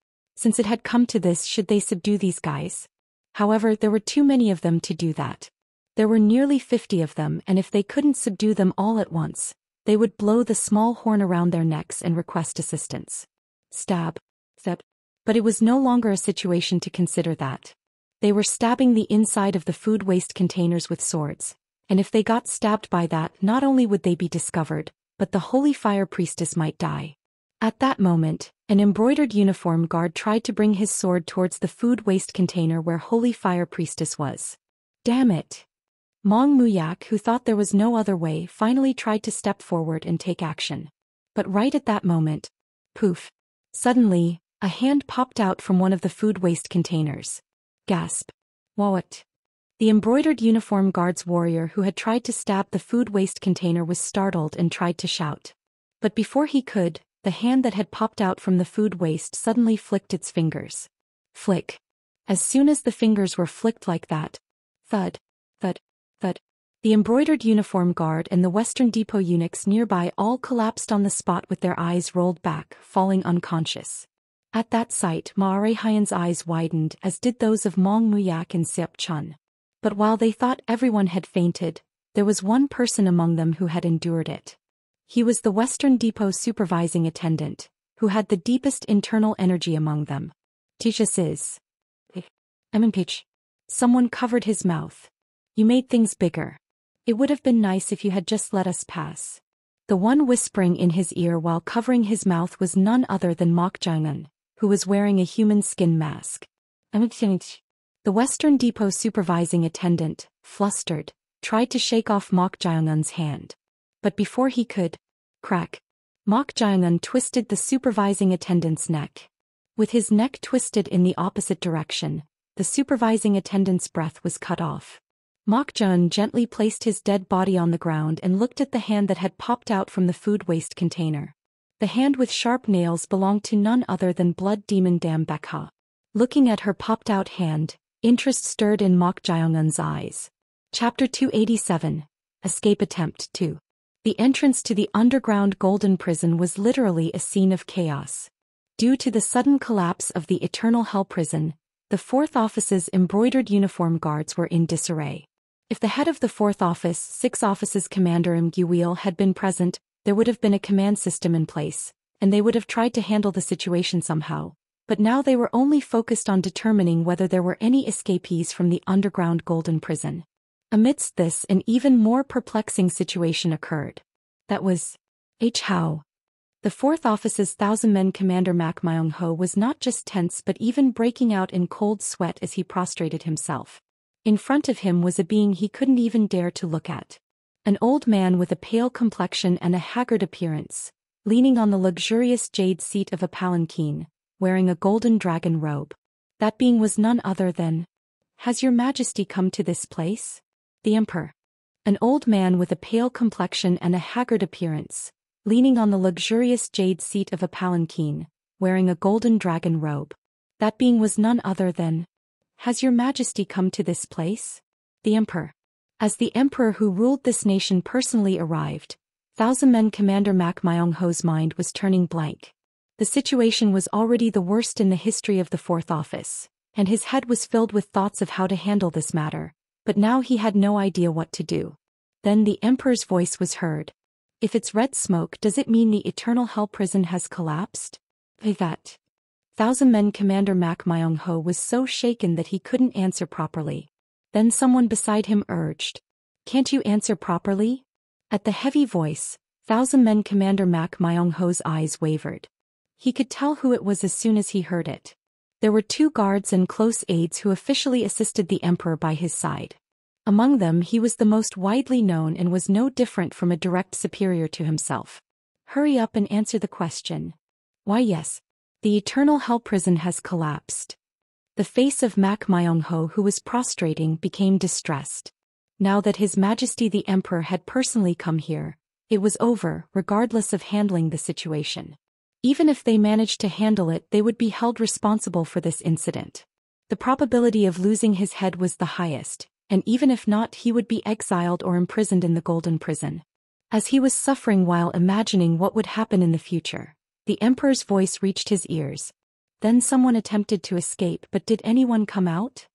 Since it had come to this, should they subdue these guys? However, there were too many of them to do that. There were nearly 50 of them, and if they couldn't subdue them all at once, they would blow the small horn around their necks and request assistance. Stab. Stab. But it was no longer a situation to consider that. They were stabbing the inside of the food waste containers with swords, and if they got stabbed by that, not only would they be discovered, but the Holy Fire Priestess might die. At that moment, an embroidered uniform guard tried to bring his sword towards the food waste container where Holy Fire Priestess was. Damn it! Mong Muyak, who thought there was no other way, finally tried to step forward and take action. But right at that moment, poof! Suddenly, a hand popped out from one of the food waste containers. Gasp. What? The embroidered uniform guard's warrior who had tried to stab the food waste container was startled and tried to shout. But before he could, the hand that had popped out from the food waste suddenly flicked its fingers. Flick. As soon as the fingers were flicked like that, thud, thud, thud, the embroidered uniform guard and the Western Depot eunuchs nearby all collapsed on the spot with their eyes rolled back, falling unconscious. At that sight, Maarehayan's eyes widened, as did those of Mong Muyak and Seop Chun. But while they thought everyone had fainted, there was one person among them who had endured it. He was the Western Depot supervising attendant, who had the deepest internal energy among them. Teachus is. Pitch. Someone covered his mouth. You made things bigger. It would have been nice if you had just let us pass. The one whispering in his ear while covering his mouth was none other than Mok Jang-un, who was wearing a human skin mask. The Western Depot supervising attendant, flustered, tried to shake off Mok Jang-un's hand. But before he could, crack, Mok Jang-un twisted the supervising attendant's neck. With his neck twisted in the opposite direction, the supervising attendant's breath was cut off. Mok Jang-un gently placed his dead body on the ground and looked at the hand that had popped out from the food waste container. The hand with sharp nails belonged to none other than Blood Demon Dam Baekha. Looking at her popped-out hand, interest stirred in Mok Jang-un's eyes. Chapter 287, Escape Attempt 2. The entrance to the underground Golden Prison was literally a scene of chaos. Due to the sudden collapse of the Eternal Hell Prison, the 4th Office's embroidered uniform guards were in disarray. If the head of the 4th Office, 6 Office's Commander Im Gyuil had been present, there would have been a command system in place, and they would have tried to handle the situation somehow. But now they were only focused on determining whether there were any escapees from the underground Golden Prison. Amidst this, an even more perplexing situation occurred. That was H. How. The 4th Office's 1,000-men commander Mak Myung-ho was not just tense but even breaking out in cold sweat as he prostrated himself. In front of him was a being he couldn't even dare to look at. An old man with a pale complexion and a haggard appearance, leaning on the luxurious jade seat of a palanquin, wearing a golden dragon robe. That being was none other than, "Has your Majesty come to this place?" The Emperor. An old man with a pale complexion and a haggard appearance, leaning on the luxurious jade seat of a palanquin, wearing a golden dragon robe. That being was none other than, "Has your Majesty come to this place?" The Emperor. As the Emperor who ruled this nation personally arrived, 1,000-men commander Mak Myung-ho's mind was turning blank. The situation was already the worst in the history of the 4th Office, and his head was filled with thoughts of how to handle this matter, but now he had no idea what to do. Then the Emperor's voice was heard. "If it's red smoke, does it mean the Eternal Hell Prison has collapsed?" That. 1,000-men commander Mak Myung-ho was so shaken that he couldn't answer properly. Then someone beside him urged, "Can't you answer properly?" At the heavy voice, 1,000-men commander Mak Myung-ho's eyes wavered. He could tell who it was as soon as he heard it. There were 2 guards and close aides who officially assisted the Emperor by his side. Among them he was the most widely known and was no different from a direct superior to himself. "Hurry up and answer the question." "Why yes. The Eternal Hell Prison has collapsed." The face of Mak Myung-ho, who was prostrating, became distressed. Now that His Majesty the Emperor had personally come here, it was over, regardless of handling the situation. Even if they managed to handle it, they would be held responsible for this incident. The probability of losing his head was the highest, and even if not, he would be exiled or imprisoned in the Golden Prison. As he was suffering while imagining what would happen in the future, the Emperor's voice reached his ears. Then someone attempted to escape, but did anyone come out?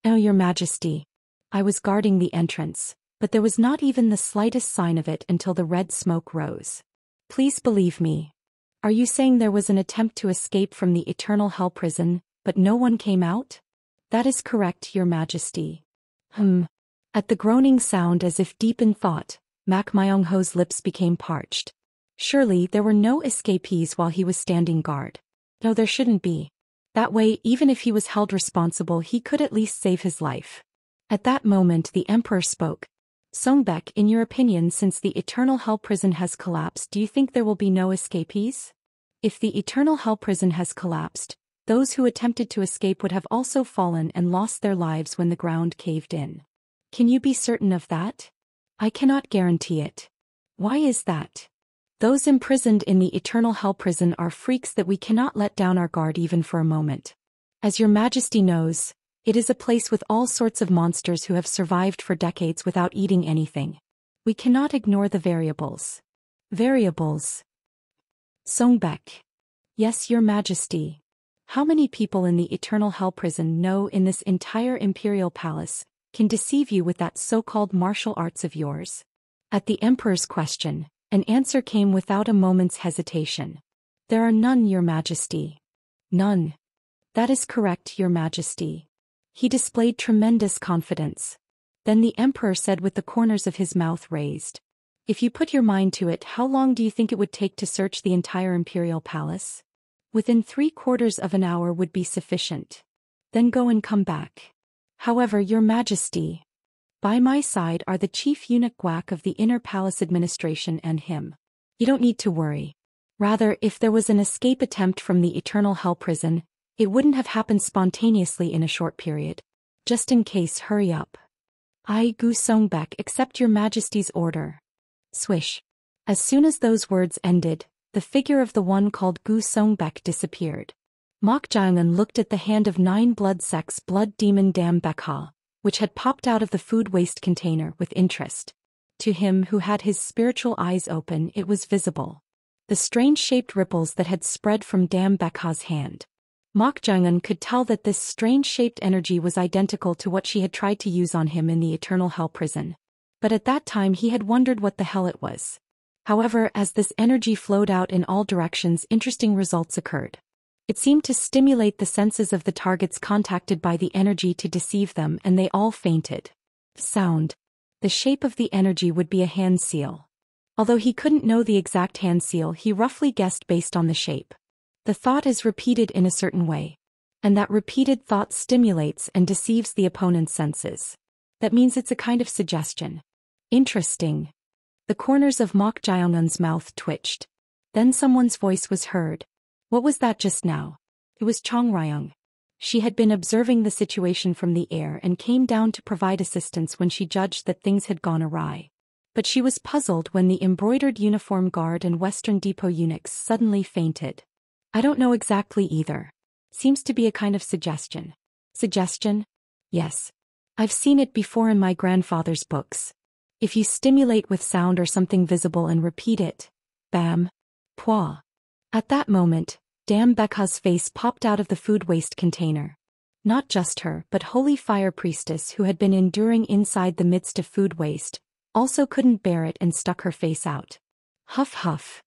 Oh, Your Majesty. I was guarding the entrance, but there was not even the slightest sign of it until the red smoke rose. Please believe me. Are you saying there was an attempt to escape from the eternal hell prison, but no one came out? That is correct, Your Majesty. At the groaning sound as if deep in thought, Mak Myung-ho's lips became parched. Surely there were no escapees while he was standing guard. No, there shouldn't be. That way, even if he was held responsible, he could at least save his life. At that moment the emperor spoke. Songbek, in your opinion, since the eternal hell prison has collapsed, do you think there will be no escapees? If the eternal hell prison has collapsed, those who attempted to escape would have also fallen and lost their lives when the ground caved in. Can you be certain of that? I cannot guarantee it. Why is that? Those imprisoned in the eternal hell prison are freaks that we cannot let down our guard even for a moment. As Your Majesty knows, it is a place with all sorts of monsters who have survived for decades without eating anything. We cannot ignore the variables. Variables? Songbek. Yes, Your Majesty. How many people in the eternal hell prison know in this entire imperial palace can deceive you with that so-called martial arts of yours? At the emperor's question, an answer came without a moment's hesitation. There are none, Your Majesty. None. That is correct, Your Majesty. He displayed tremendous confidence. Then the emperor said with the corners of his mouth raised. If you put your mind to it, how long do you think it would take to search the entire imperial palace? Within 3/4 of an hour would be sufficient. Then go and come back. However, Your Majesty, by my side are the chief eunuch Guak of the inner palace administration and him. You don't need to worry. Rather, if there was an escape attempt from the eternal hell prison, it wouldn't have happened spontaneously in a short period. Just in case, hurry up. I, Gu Songbek, accept Your Majesty's order. Swish. As soon as those words ended, the figure of the one called Gu Songbek disappeared. Mok Jaeungun looked at the hand of 9 blood sects blood demon Dam Bekha, which had popped out of the food waste container, with interest. To him who had his spiritual eyes open, it was visible. The strange-shaped ripples that had spread from Dam Bekha's hand. Mok Jaeungun could tell that this strange-shaped energy was identical to what she had tried to use on him in the eternal hell prison. But at that time he had wondered what the hell it was. However, as this energy flowed out in all directions, interesting results occurred. It seemed to stimulate the senses of the targets contacted by the energy to deceive them, and they all fainted. Sound. The shape of the energy would be a hand seal. Although he couldn't know the exact hand seal, he roughly guessed based on the shape. The thought is repeated in a certain way. And that repeated thought stimulates and deceives the opponent's senses. That means it's a kind of suggestion. Interesting. The corners of Mok Jaeungun's mouth twitched. Then someone's voice was heard. What was that just now? It was Chong Ryung. She had been observing the situation from the air and came down to provide assistance when she judged that things had gone awry. But she was puzzled when the embroidered uniform guard and Western Depot eunuchs suddenly fainted. I don't know exactly either. Seems to be a kind of suggestion. Suggestion? Yes. I've seen it before in my grandfather's books. If you stimulate with sound or something visible and repeat it, bam, pwa. At that moment, Dam Bekha's face popped out of the food waste container. Not just her, but Holy Fire Priestess, who had been enduring inside the midst of food waste, also couldn't bear it and stuck her face out. Huff huff.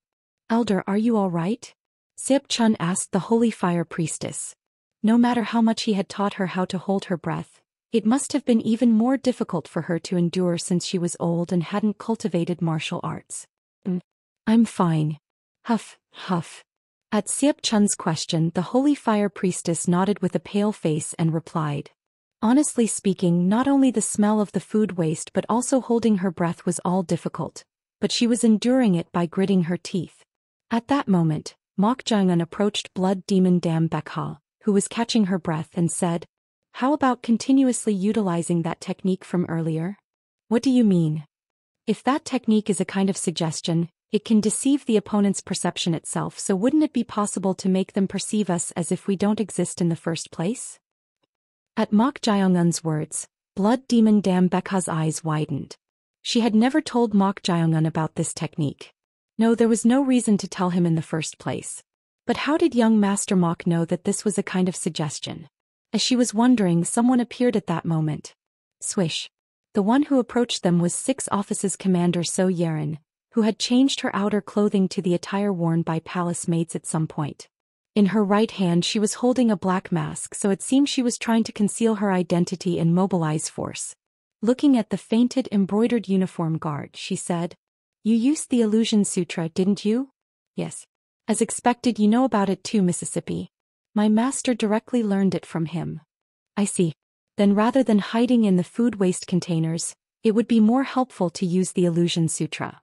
Elder, are you all right? Seop Chun asked the Holy Fire Priestess. No matter how much he had taught her how to hold her breath, it must have been even more difficult for her to endure since she was old and hadn't cultivated martial arts. I'm fine. Huff, huff. At Seop Chun's question, the Holy Fire Priestess nodded with a pale face and replied. Honestly speaking, not only the smell of the food waste but also holding her breath was all difficult, but she was enduring it by gritting her teeth. At that moment, Mok Jaeungun approached blood demon Dam Bekha, who was catching her breath, and said, "How about continuously utilizing that technique from earlier?" What do you mean? If that technique is a kind of suggestion, it can deceive the opponent's perception itself, so wouldn't it be possible to make them perceive us as if we don't exist in the first place? At Mok Jaeungun's words, blood demon Dam Bekha's eyes widened. She had never told Mok Jaeungun about this technique. No, there was no reason to tell him in the first place. But how did young Master Mok know that this was a kind of suggestion? As she was wondering, someone appeared at that moment. Swish. The one who approached them was 6 Office's Commander So Yeren, who had changed her outer clothing to the attire worn by palace maids at some point. In her right hand she was holding a black mask, so it seemed she was trying to conceal her identity and mobilize force. Looking at the fainted embroidered uniform guard, she said, "You used the Illusion Sutra, didn't you?" "Yes. As expected, you know about it too, Mississippi. My master directly learned it from him." "I see. Then rather than hiding in the food waste containers, it would be more helpful to use the Illusion Sutra."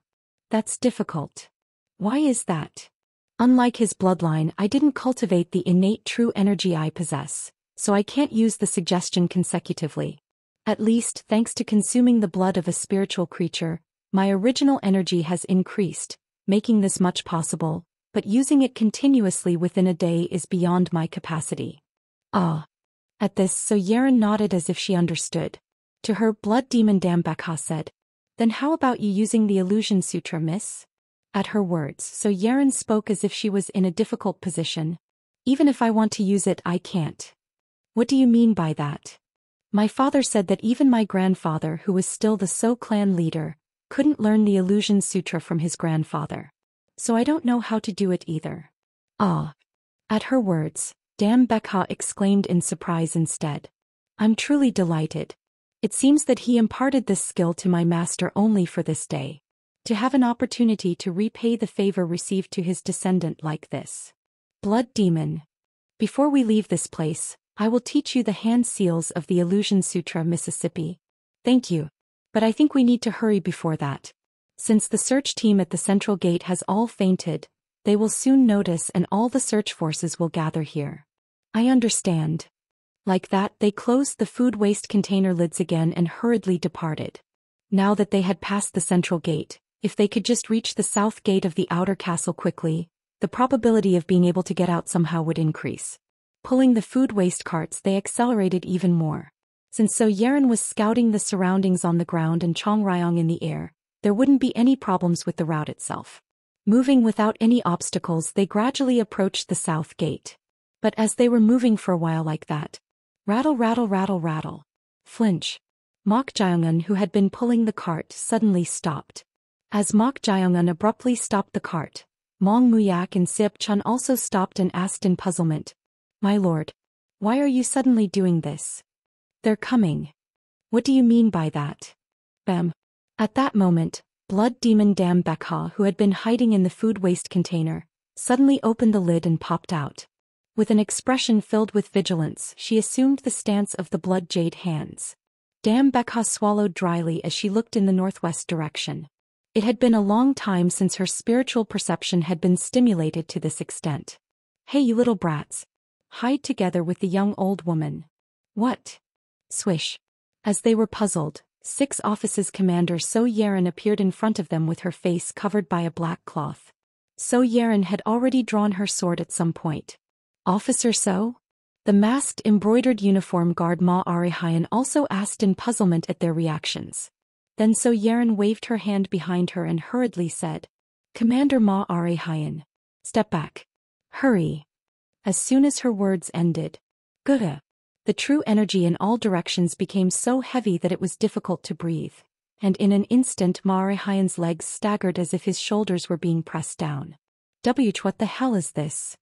"That's difficult." "Why is that?" "Unlike his bloodline, I didn't cultivate the innate true energy I possess, so I can't use the suggestion consecutively. At least, thanks to consuming the blood of a spiritual creature, my original energy has increased, making this much possible, but using it continuously within a day is beyond my capacity." "Ah." At this, So Yeren nodded as if she understood. To her, Blood Demon Dambekha said, "Then how about you using the Illusion Sutra, miss?" At her words, So Yeren spoke as if she was in a difficult position. "Even if I want to use it, I can't." "What do you mean by that?" "My father said that even my grandfather, who was still the So clan leader, couldn't learn the Illusion Sutra from his grandfather. So I don't know how to do it either." "Ah." At her words, Dambekha exclaimed in surprise instead. "I'm truly delighted. It seems that he imparted this skill to my master only for this day. To have an opportunity to repay the favor received to his descendant like this." "Blood Demon. Before we leave this place, I will teach you the hand seals of the Illusion Sutra, Mississippi." "Thank you. But I think we need to hurry before that. Since the search team at the central gate has all fainted, they will soon notice and all the search forces will gather here." "I understand." Like that, they closed the food waste container lids again and hurriedly departed. Now that they had passed the central gate, if they could just reach the south gate of the outer castle quickly, the probability of being able to get out somehow would increase. Pulling the food waste carts, they accelerated even more. Since So Yeren was scouting the surroundings on the ground and Chong Ryong in the air, there wouldn't be any problems with the route itself. Moving without any obstacles, they gradually approached the south gate. But as they were moving for a while like that, rattle, rattle, rattle, rattle. Flinch. Mok Jiongun, who had been pulling the cart, suddenly stopped. As Mok Jiongun abruptly stopped the cart, Mong Muyak and Sip Chun also stopped and asked in puzzlement, "My lord, why are you suddenly doing this?" "They're coming." "What do you mean by that?" "Bam." At that moment, Blood Demon Dambekha, who had been hiding in the food waste container, suddenly opened the lid and popped out. With an expression filled with vigilance, she assumed the stance of the Blood Jade hands. Dambekha swallowed dryly as she looked in the northwest direction. It had been a long time since her spiritual perception had been stimulated to this extent. "Hey, you little brats. Hide together with the young old woman." "What?" Swish. As they were puzzled, 6 Office's Commander So Yeren appeared in front of them with her face covered by a black cloth. So Yeren had already drawn her sword at some point. "Officer So?" The masked embroidered uniform guard Ma Arihayan also asked in puzzlement at their reactions. Then So Yeren waved her hand behind her and hurriedly said, "Commander Ma Arihayan. Step back. Hurry." As soon as her words ended, Gura. The true energy in all directions became so heavy that it was difficult to breathe, and in an instant Ma Arihayan's legs staggered as if his shoulders were being pressed down. What the hell is this?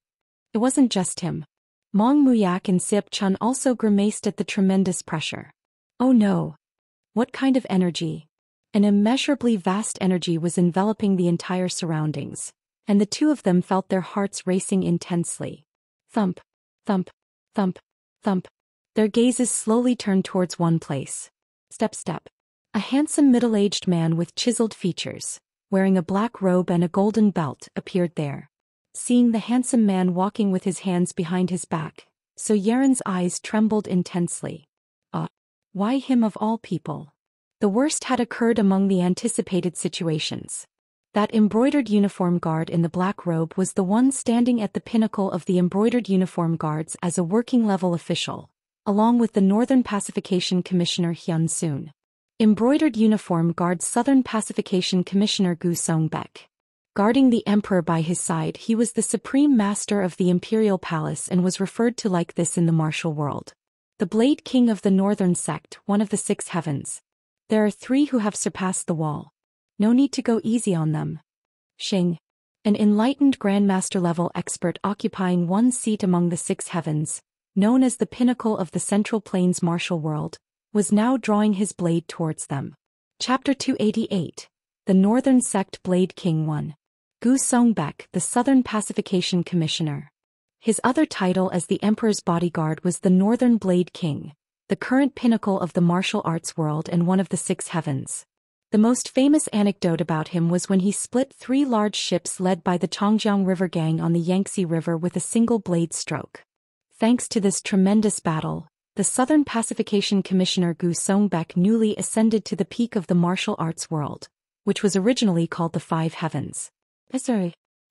It wasn't just him. Mong Muyak and Sip Chun also grimaced at the tremendous pressure. Oh no! What kind of energy? An immeasurably vast energy was enveloping the entire surroundings, and the two of them felt their hearts racing intensely. Thump, thump, thump, thump. Their gazes slowly turned towards one place. Step, step. A handsome middle-aged man with chiseled features, wearing a black robe and a golden belt, appeared there. Seeing the handsome man walking with his hands behind his back, So Yeren's eyes trembled intensely. Why him of all people? The worst had occurred among the anticipated situations. That embroidered uniform guard in the black robe was the one standing at the pinnacle of the embroidered uniform guards as a working-level official, along with the Northern Pacification Commissioner Hyun Soon. Embroidered uniform guard Southern Pacification Commissioner Gu Songbek. Guarding the emperor by his side, he was the supreme master of the imperial palace and was referred to like this in the martial world. The Blade King of the Northern Sect, one of the six heavens. There are three who have surpassed the wall. No need to go easy on them. Xing, an enlightened grandmaster-level expert occupying one seat among the six heavens, known as the pinnacle of the Central Plains martial world, was now drawing his blade towards them. Chapter 288. The Northern Sect Blade King 1. Gu Songbek, the Southern Pacification Commissioner. His other title as the Emperor's bodyguard was the Northern Blade King, the current pinnacle of the martial arts world and one of the six heavens. The most famous anecdote about him was when he split 3 large ships led by the Chongjiang River Gang on the Yangtze River with a single blade stroke. Thanks to this tremendous battle, the Southern Pacification Commissioner Gu Songbek newly ascended to the peak of the martial arts world, which was originally called the Five Heavens.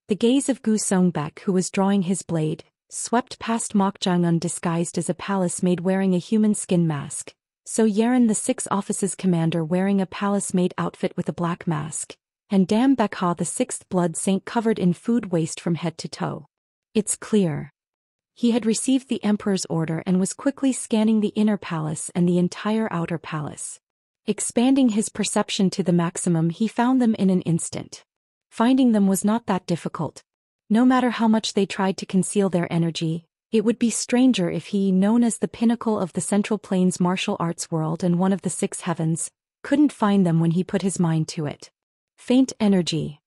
The gaze of Gu Songbek, who was drawing his blade, swept past Mok Jiangun disguised as a palace-maid wearing a human skin mask, So Yeren the 6th Office's commander wearing a palace-made outfit with a black mask, and Dam Bekha the 6th Blood Saint covered in food waste from head to toe. It's clear. He had received the Emperor's order and was quickly scanning the inner palace and the entire outer palace. Expanding his perception to the maximum, he found them in an instant. Finding them was not that difficult. No matter how much they tried to conceal their energy, it would be stranger if he, known as the pinnacle of the Central Plains martial arts world and one of the 6 heavens, couldn't find them when he put his mind to it. Faint energy.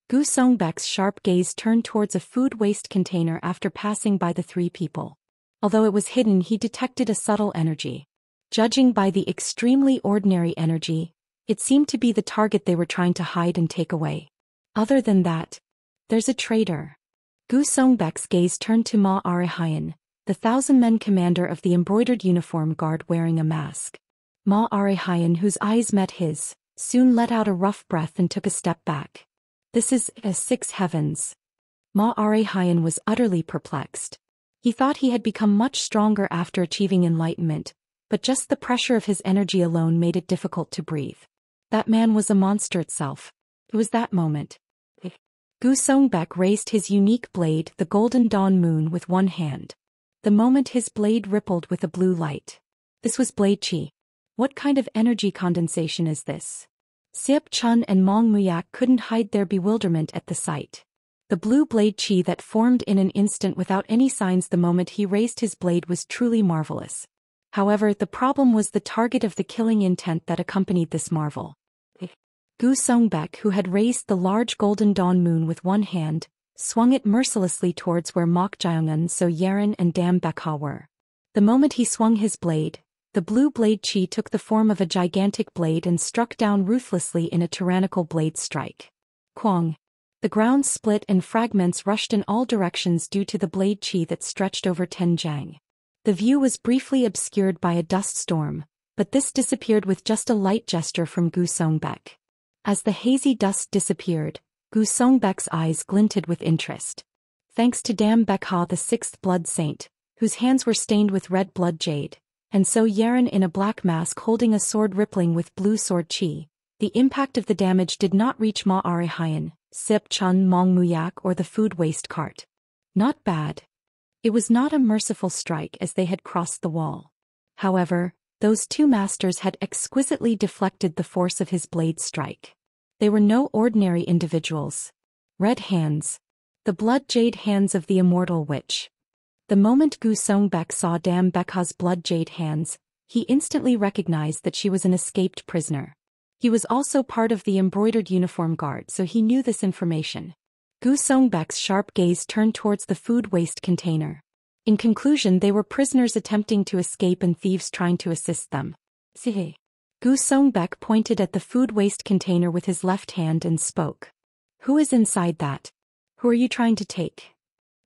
Gu Songbek's sharp gaze turned towards a food waste container after passing by the 3 people. Although it was hidden, he detected a subtle energy. Judging by the extremely ordinary energy, it seemed to be the target they were trying to hide and take away. Other than that, there's a traitor. Gu Songbek's gaze turned to Ma Arihayan, the 1,000-men commander of the embroidered uniform guard wearing a mask. Ma Arihayan, whose eyes met his, soon let out a rough breath and took a step back. This is a 6 heavens. Ma Arihayan was utterly perplexed. He thought he had become much stronger after achieving enlightenment, but just the pressure of his energy alone made it difficult to breathe. That man was a monster itself. It was that moment. Gu Songbek raised his unique blade, the Golden Dawn Moon, with one hand. The moment his blade rippled with a blue light. This was Blade Qi. What kind of energy condensation is this? Siep Chun and Mong Muyak couldn't hide their bewilderment at the sight. The blue Blade Qi that formed in an instant without any signs the moment he raised his blade was truly marvelous. However, the problem was the target of the killing intent that accompanied this marvel. Gu Songbek, who had raised the large Golden Dawn Moon with one hand, swung it mercilessly towards where Mok Jiangun, So Yeren and Dam Bekha were. The moment he swung his blade, the blue Blade Qi took the form of a gigantic blade and struck down ruthlessly in a tyrannical blade strike. Quang! The ground split and fragments rushed in all directions due to the Blade Qi that stretched over Tenjiang. The view was briefly obscured by a dust storm, but this disappeared with just a light gesture from Gu Songbek. As the hazy dust disappeared, Gu Songbek's eyes glinted with interest. Thanks to Dam Bekha the 6th Blood Saint, whose hands were stained with red blood jade, and So Yeren in a black mask holding a sword rippling with blue sword qi, the impact of the damage did not reach Ma Arihayan, Siep Chun, Mong Muyak or the food waste cart. Not bad. It was not a merciful strike as they had crossed the wall. However, those 2 masters had exquisitely deflected the force of his blade strike. They were no ordinary individuals. Red hands. The blood jade hands of the immortal witch. The moment Gu Songbek saw Dam Bekha's blood jade hands, he instantly recognized that she was an escaped prisoner. He was also part of the embroidered uniform guard, so he knew this information. Gu Songbek's sharp gaze turned towards the food waste container. In conclusion, they were prisoners attempting to escape and thieves trying to assist them. Sihe. Gu Songbek pointed at the food waste container with his left hand and spoke. Who is inside that? Who are you trying to take?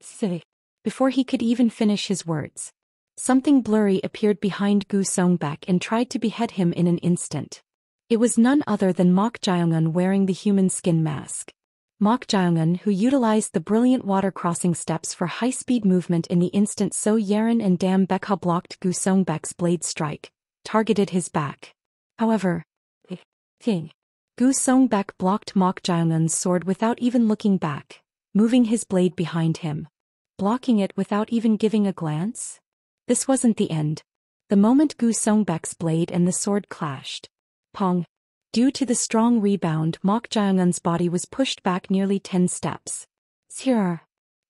Sihe. Before he could even finish his words, something blurry appeared behind Gu Songbek and tried to behead him in an instant. It was none other than Mok Jiangun wearing the human skin mask. Mok Jiangun, who utilized the brilliant water crossing steps for high-speed movement in the instant So Yeren and Dam Bekha blocked Gu Songbek's blade strike, targeted his back. However, Gu Songbak blocked Mok Jaeongun's sword without even looking back, moving his blade behind him. Blocking it without even giving a glance? This wasn't the end. The moment Gu Songbak's blade and the sword clashed. Pong. Due to the strong rebound, Mok Jaeongun's body was pushed back nearly 10 steps. Sir.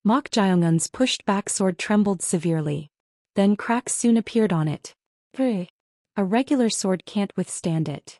Mok Jaeongun's pushed-back sword trembled severely. Then cracks soon appeared on it. A regular sword can't withstand it.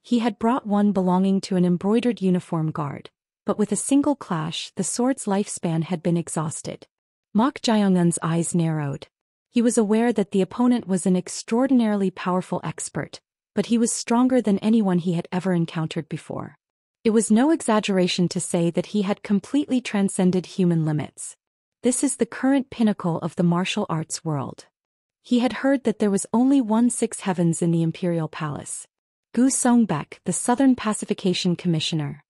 He had brought one belonging to an embroidered uniform guard, but with a single clash the sword's lifespan had been exhausted. Mok Jaeongun's eyes narrowed. He was aware that the opponent was an extraordinarily powerful expert, but he was stronger than anyone he had ever encountered before. It was no exaggeration to say that he had completely transcended human limits. This is the current pinnacle of the martial arts world. He had heard that there was only one Six Heavens in the Imperial Palace. Gu Songbak, the Southern Pacification Commissioner.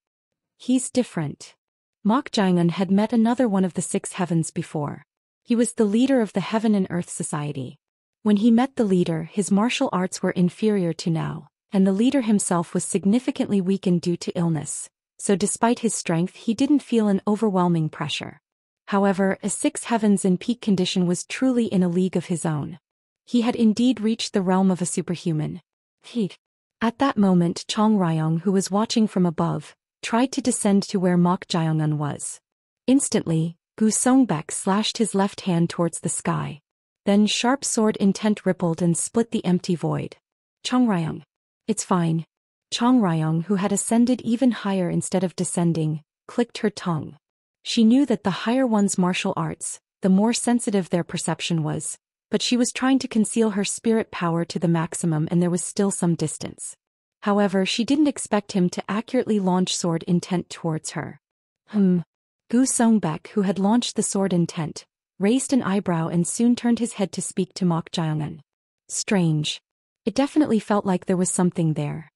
He's different. Mok Jaeongun had met another one of the Six Heavens before. He was the leader of the Heaven and Earth Society. When he met the leader, his martial arts were inferior to now, and the leader himself was significantly weakened due to illness, so despite his strength he didn't feel an overwhelming pressure. However, a Six Heavens in peak condition was truly in a league of his own. He had indeed reached the realm of a superhuman. At that moment, Chong Ryong, who was watching from above, tried to descend to where Mok Jaeongun was. Instantly, Gu Songbak slashed his left hand towards the sky. Then sharp sword intent rippled and split the empty void. Chong Ryong. It's fine. Chong Ryong, who had ascended even higher instead of descending, clicked her tongue. She knew that the higher one's martial arts, the more sensitive their perception was, but she was trying to conceal her spirit power to the maximum and there was still some distance. However, she didn't expect him to accurately launch sword intent towards her. Gu Songbak, who had launched the sword intent, raised an eyebrow and soon turned his head to speak to Mok Jaeongun. Strange. It definitely felt like there was something there.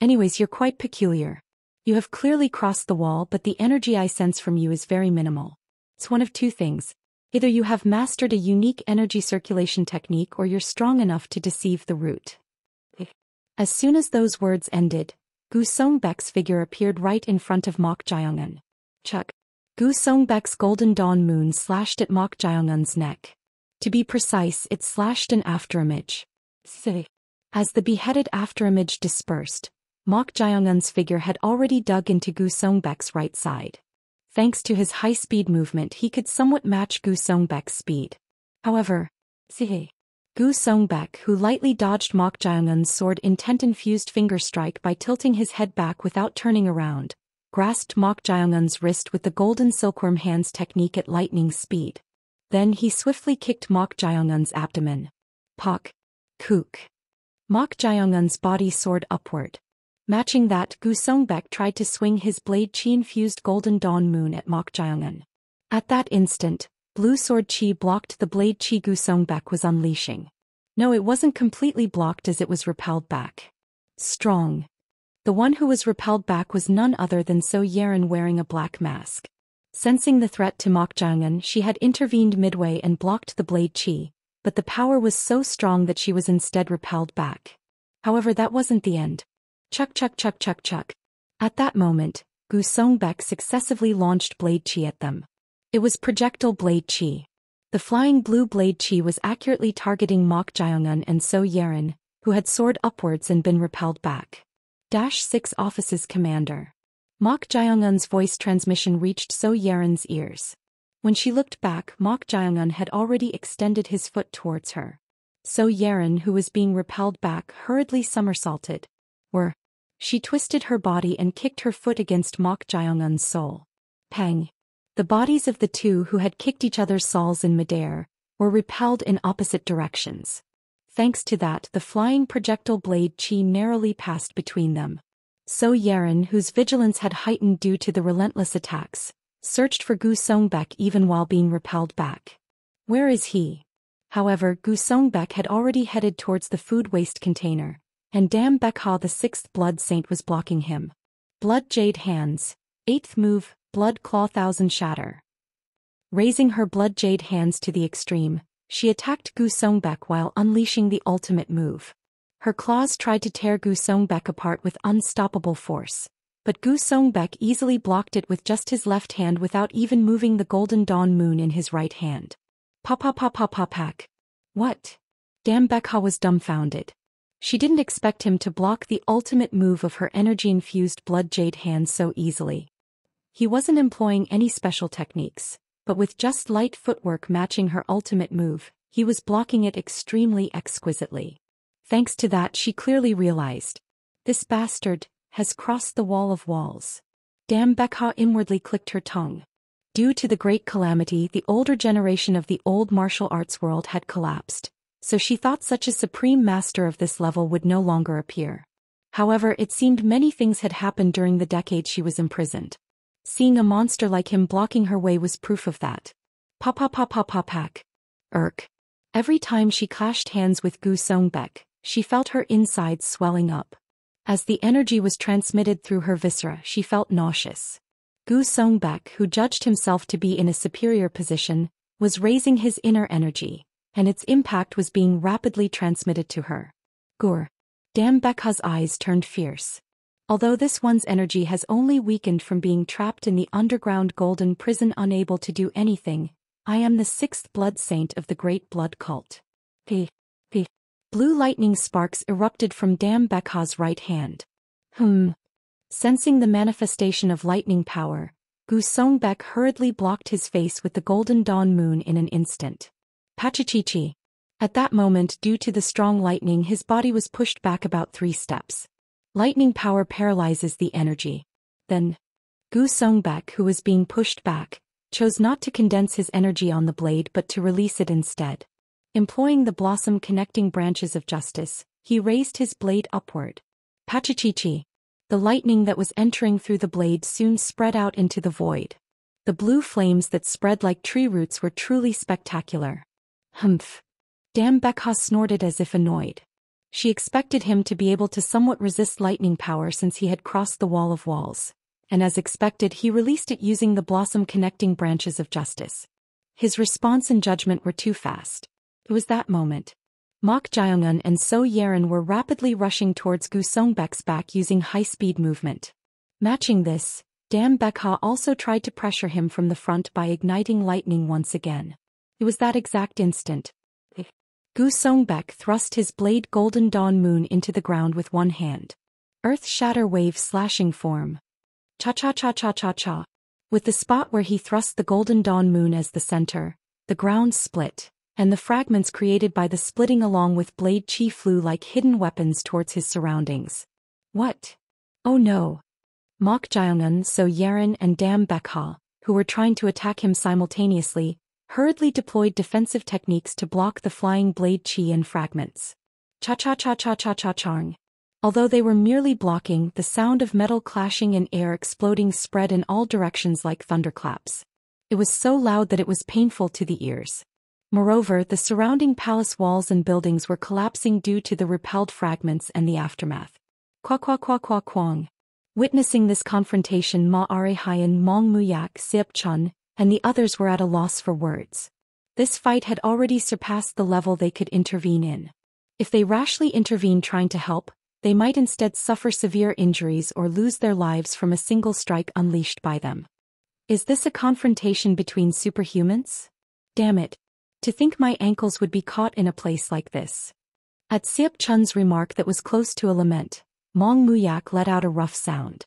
Anyways, you're quite peculiar. You have clearly crossed the wall, but the energy I sense from you is very minimal. It's one of two things. Either you have mastered a unique energy circulation technique or you're strong enough to deceive the root. As soon as those words ended, Gu Songbak's figure appeared right in front of Mok Jaeongun. Chuck. Gu Songbak's golden dawn moon slashed at Mok Jaeongun's neck. To be precise, it slashed an afterimage. As the beheaded afterimage dispersed, Mok Jaeongun's figure had already dug into Gu Songbak's right side. Thanks to his high-speed movement, he could somewhat match Gu Songbak's speed. However, Gu Songbak, who lightly dodged Mok Jaeongun's sword intent-infused finger strike by tilting his head back without turning around, grasped Mok Jaeongun's wrist with the golden silkworm hands technique at lightning speed. Then he swiftly kicked Mok Jaeongun's abdomen. Pok. Kook. Mok Jaeongun's body soared upward. Matching that, Gu Songbak tried to swing his blade chi-infused golden dawn moon at Mok Jaeongun. At that instant, blue sword chi blocked the blade chi Gu Songbak was unleashing. No, it wasn't completely blocked as it was repelled back. Strong. The one who was repelled back was none other than So Yeren wearing a black mask. Sensing the threat to Mok Jaeongun, she had intervened midway and blocked the blade chi, but the power was so strong that she was instead repelled back. However, that wasn't the end. Chuck chuck chuck chuck chuck. At that moment, Gu Songbak successively launched blade chi at them. It was projectile blade chi. The flying blue blade chi was accurately targeting Mok Jaeongun and So Yeren, who had soared upwards and been repelled back. -6 Office's Commander. Mok Jaeongun's voice transmission reached So Yeren's ears. When she looked back, Mok Jaeongun had already extended his foot towards her. So Yeren, who was being repelled back, hurriedly somersaulted. She twisted her body and kicked her foot against Mok Jaeongun's sole. Pang. The bodies of the two who had kicked each other's soles in midair were repelled in opposite directions. Thanks to that, the flying projectile blade chi narrowly passed between them. So Yeren, whose vigilance had heightened due to the relentless attacks, searched for Gu Songbak even while being repelled back. Where is he? However, Gu Songbak had already headed towards the food waste container, and Dam Bekha, the 6th Blood Saint, was blocking him. Blood Jade Hands. 8th move, Blood Claw Thousand Shatter. Raising her Blood Jade hands to the extreme, she attacked Gu Songbak while unleashing the ultimate move. Her claws tried to tear Gu Songbek apart with unstoppable force. But Gu Songbek easily blocked it with just his left hand without even moving the golden dawn moon in his right hand. Pack. What? Dam Bekha was dumbfounded. She didn't expect him to block the ultimate move of her energy-infused blood jade hand so easily. He wasn't employing any special techniques, but with just light footwork matching her ultimate move, he was blocking it extremely exquisitely. Thanks to that, she clearly realized. This bastard has crossed the wall of walls. Dam Bekha inwardly clicked her tongue. Due to the great calamity, the older generation of the old martial arts world had collapsed, so she thought such a supreme master of this level would no longer appear. However, it seemed many things had happened during the decade she was imprisoned. Seeing a monster like him blocking her way was proof of that. Pack. Every time she clashed hands with Gu Songbek, she felt her insides swelling up. As the energy was transmitted through her viscera, she felt nauseous. Gu Songbek, who judged himself to be in a superior position, was raising his inner energy, and its impact was being rapidly transmitted to her. Gur. Dam Bekha's eyes turned fierce. Although this one's energy has only weakened from being trapped in the underground golden prison unable to do anything, I am the sixth blood saint of the great blood cult. Blue lightning sparks erupted from Dam Bekha's right hand. Sensing the manifestation of lightning power, Gu Songbek hurriedly blocked his face with the golden dawn moon in an instant. Pachichichi. At that moment, due to the strong lightning, his body was pushed back about 3 steps. Lightning power paralyzes the energy. Then, Gu Songbek, who was being pushed back, chose not to condense his energy on the blade but to release it instead. Employing the blossom connecting branches of justice, he raised his blade upward. Pachichichi. The lightning that was entering through the blade soon spread out into the void. The blue flames that spread like tree roots were truly spectacular. Humph. Dam Bekha snorted as if annoyed. She expected him to be able to somewhat resist lightning power since he had crossed the wall of walls, and as expected he released it using the blossom connecting branches of justice. His response and judgment were too fast. It was that moment. Mok Jaeyoung and So Yeren were rapidly rushing towards Gu Songbek's back using high-speed movement. Matching this, Dam Bekha also tried to pressure him from the front by igniting lightning once again. It was that exact instant. Gu Songbek thrust his blade golden dawn moon into the ground with one hand. Earth shatter wave slashing form. Cha-cha-cha-cha-cha-cha. With the spot where he thrust the golden dawn moon as the center, the ground split, and the fragments created by the splitting along with blade chi flew like hidden weapons towards his surroundings. What? Oh no. Mok Jaeyoung, So Yeren and Dam Bekha, who were trying to attack him simultaneously, hurriedly deployed defensive techniques to block the flying blade chi and fragments. Cha-cha-cha-cha-cha-cha-chang. Although they were merely blocking, the sound of metal clashing and air exploding spread in all directions like thunderclaps. It was so loud that it was painful to the ears. Moreover, the surrounding palace walls and buildings were collapsing due to the repelled fragments and the aftermath. Kwang. Witnessing this confrontation, Ma Arehayan, Mong Muyak, Siep Chun, and the others were at a loss for words. This fight had already surpassed the level they could intervene in. If they rashly intervened trying to help, they might instead suffer severe injuries or lose their lives from a single strike unleashed by them. Is this a confrontation between superhumans? Damn it. To think my ankles would be caught in a place like this. At Siep Chun's remark that was close to a lament, Mong Muyak let out a rough sound.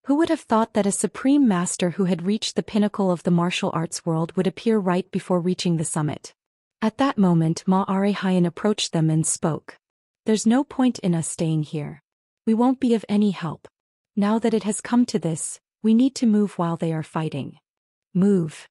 Who would have thought that a supreme master who had reached the pinnacle of the martial arts world would appear right before reaching the summit? At that moment, Ma Arehayan approached them and spoke. There's no point in us staying here. We won't be of any help. Now that it has come to this, we need to move while they are fighting. Move.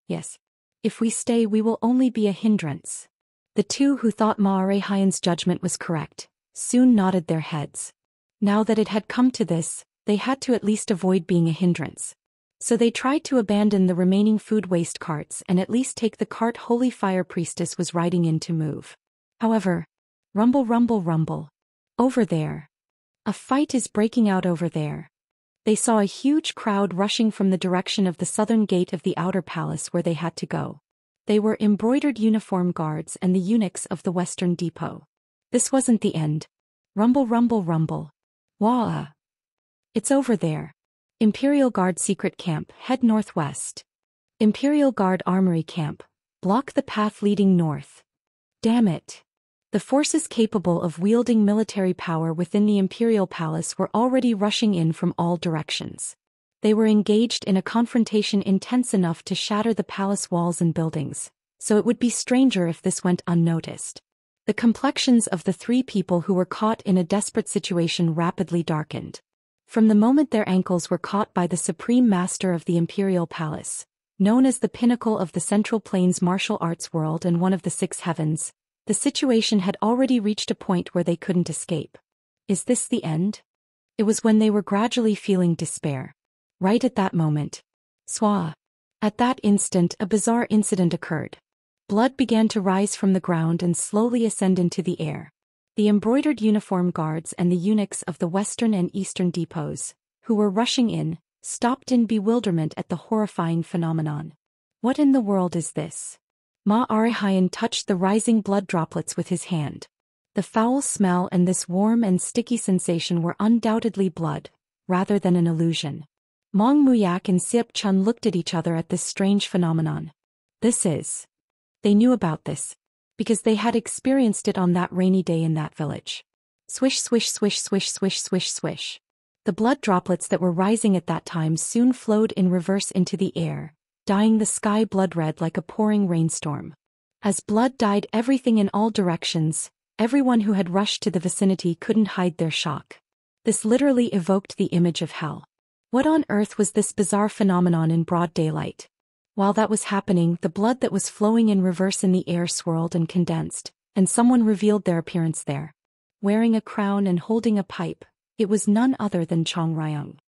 Yes. If we stay, we will only be a hindrance. The two who thought Ma Arehayan's judgment was correct, soon nodded their heads. Now that it had come to this, they had to at least avoid being a hindrance. So they tried to abandon the remaining food waste carts and at least take the cart Holy Fire Priestess was riding in to move. However, rumble rumble rumble. Over there. A fight is breaking out over there. They saw a huge crowd rushing from the direction of the southern gate of the outer palace where they had to go. They were embroidered uniform guards and the eunuchs of the western depot. This wasn't the end. Rumble rumble rumble. Wah! It's over there. Imperial Guard Secret Camp, head northwest. Imperial Guard Armory Camp, block the path leading north. Damn it. The forces capable of wielding military power within the Imperial Palace were already rushing in from all directions. They were engaged in a confrontation intense enough to shatter the palace walls and buildings, so it would be stranger if this went unnoticed. The complexions of the three people who were caught in a desperate situation rapidly darkened. From the moment their ankles were caught by the Supreme Master of the Imperial Palace, known as the pinnacle of the Central Plains martial arts world and one of the six heavens, the situation had already reached a point where they couldn't escape. Is this the end? It was when they were gradually feeling despair. Right at that moment. Swah! At that instant a bizarre incident occurred. Blood began to rise from the ground and slowly ascend into the air. The embroidered uniform guards and the eunuchs of the western and eastern depots, who were rushing in, stopped in bewilderment at the horrifying phenomenon. What in the world is this? Ma Arihayan touched the rising blood droplets with his hand. The foul smell and this warm and sticky sensation were undoubtedly blood, rather than an illusion. Mong Muyak and Siep Chun looked at each other at this strange phenomenon. This is. They knew about this, because they had experienced it on that rainy day in that village. Swish swish swish swish swish swish swish. The blood droplets that were rising at that time soon flowed in reverse into the air, dyeing the sky blood red like a pouring rainstorm. As blood dyed everything in all directions, everyone who had rushed to the vicinity couldn't hide their shock. This literally evoked the image of hell. What on earth was this bizarre phenomenon in broad daylight? While that was happening, the blood that was flowing in reverse in the air swirled and condensed, and someone revealed their appearance there. Wearing a crown and holding a pipe, it was none other than Chong Ryong.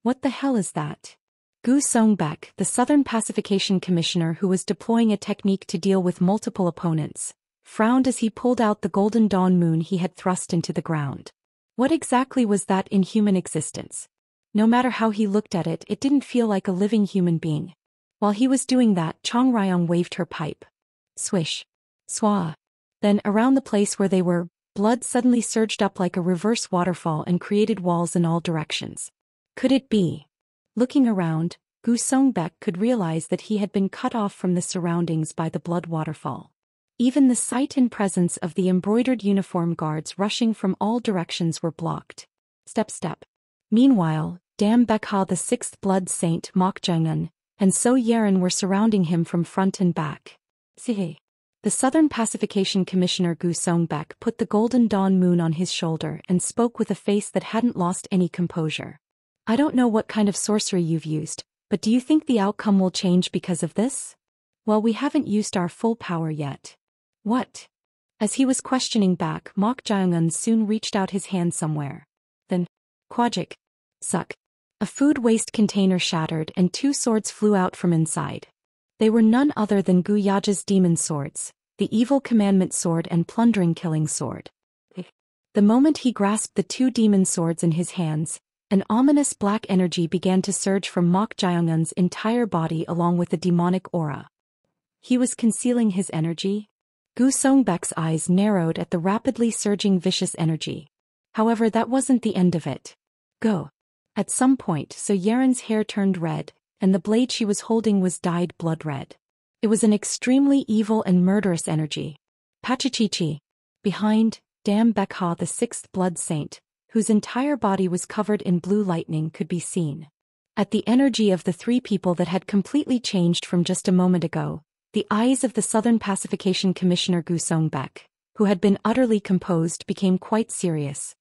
What the hell is that? Gu Songbak, the Southern Pacification Commissioner who was deploying a technique to deal with multiple opponents, frowned as he pulled out the golden dawn moon he had thrust into the ground. What exactly was that inhuman existence? No matter how he looked at it, it didn't feel like a living human being. While he was doing that, Chong Ryong waved her pipe. Swish. Swah. Then, around the place where they were, blood suddenly surged up like a reverse waterfall and created walls in all directions. Could it be? Looking around, Gu Songbek could realize that he had been cut off from the surroundings by the blood waterfall. Even the sight and presence of the embroidered uniform guards rushing from all directions were blocked. Step step. Meanwhile, Dam Bekha, the sixth blood saint Mok Jangun, and So Yeren were surrounding him from front and back. Sihe. The Southern Pacification Commissioner Gu Songbek put the golden dawn moon on his shoulder and spoke with a face that hadn't lost any composure. I don't know what kind of sorcery you've used, but do you think the outcome will change because of this? Well, we haven't used our full power yet. What? As he was questioning back, Mok Jangun soon reached out his hand somewhere. Then, Kwajik. Suck. A food waste container shattered and two swords flew out from inside. They were none other than Gu Yaja's demon swords, the evil commandment sword and plundering killing sword. The moment he grasped the two demon swords in his hands, an ominous black energy began to surge from Mok Jangun's entire body along with a demonic aura. He was concealing his energy? Gu Songbek's eyes narrowed at the rapidly surging vicious energy. However, that wasn't the end of it. Go. At some point, So Yeren's hair turned red, and the blade she was holding was dyed blood red. It was an extremely evil and murderous energy. Pachichichi. Behind, Dam Bekha, the sixth blood saint, whose entire body was covered in blue lightning, could be seen. At the energy of the three people that had completely changed from just a moment ago, the eyes of the Southern Pacification Commissioner Gu Songbek, who had been utterly composed, became quite serious.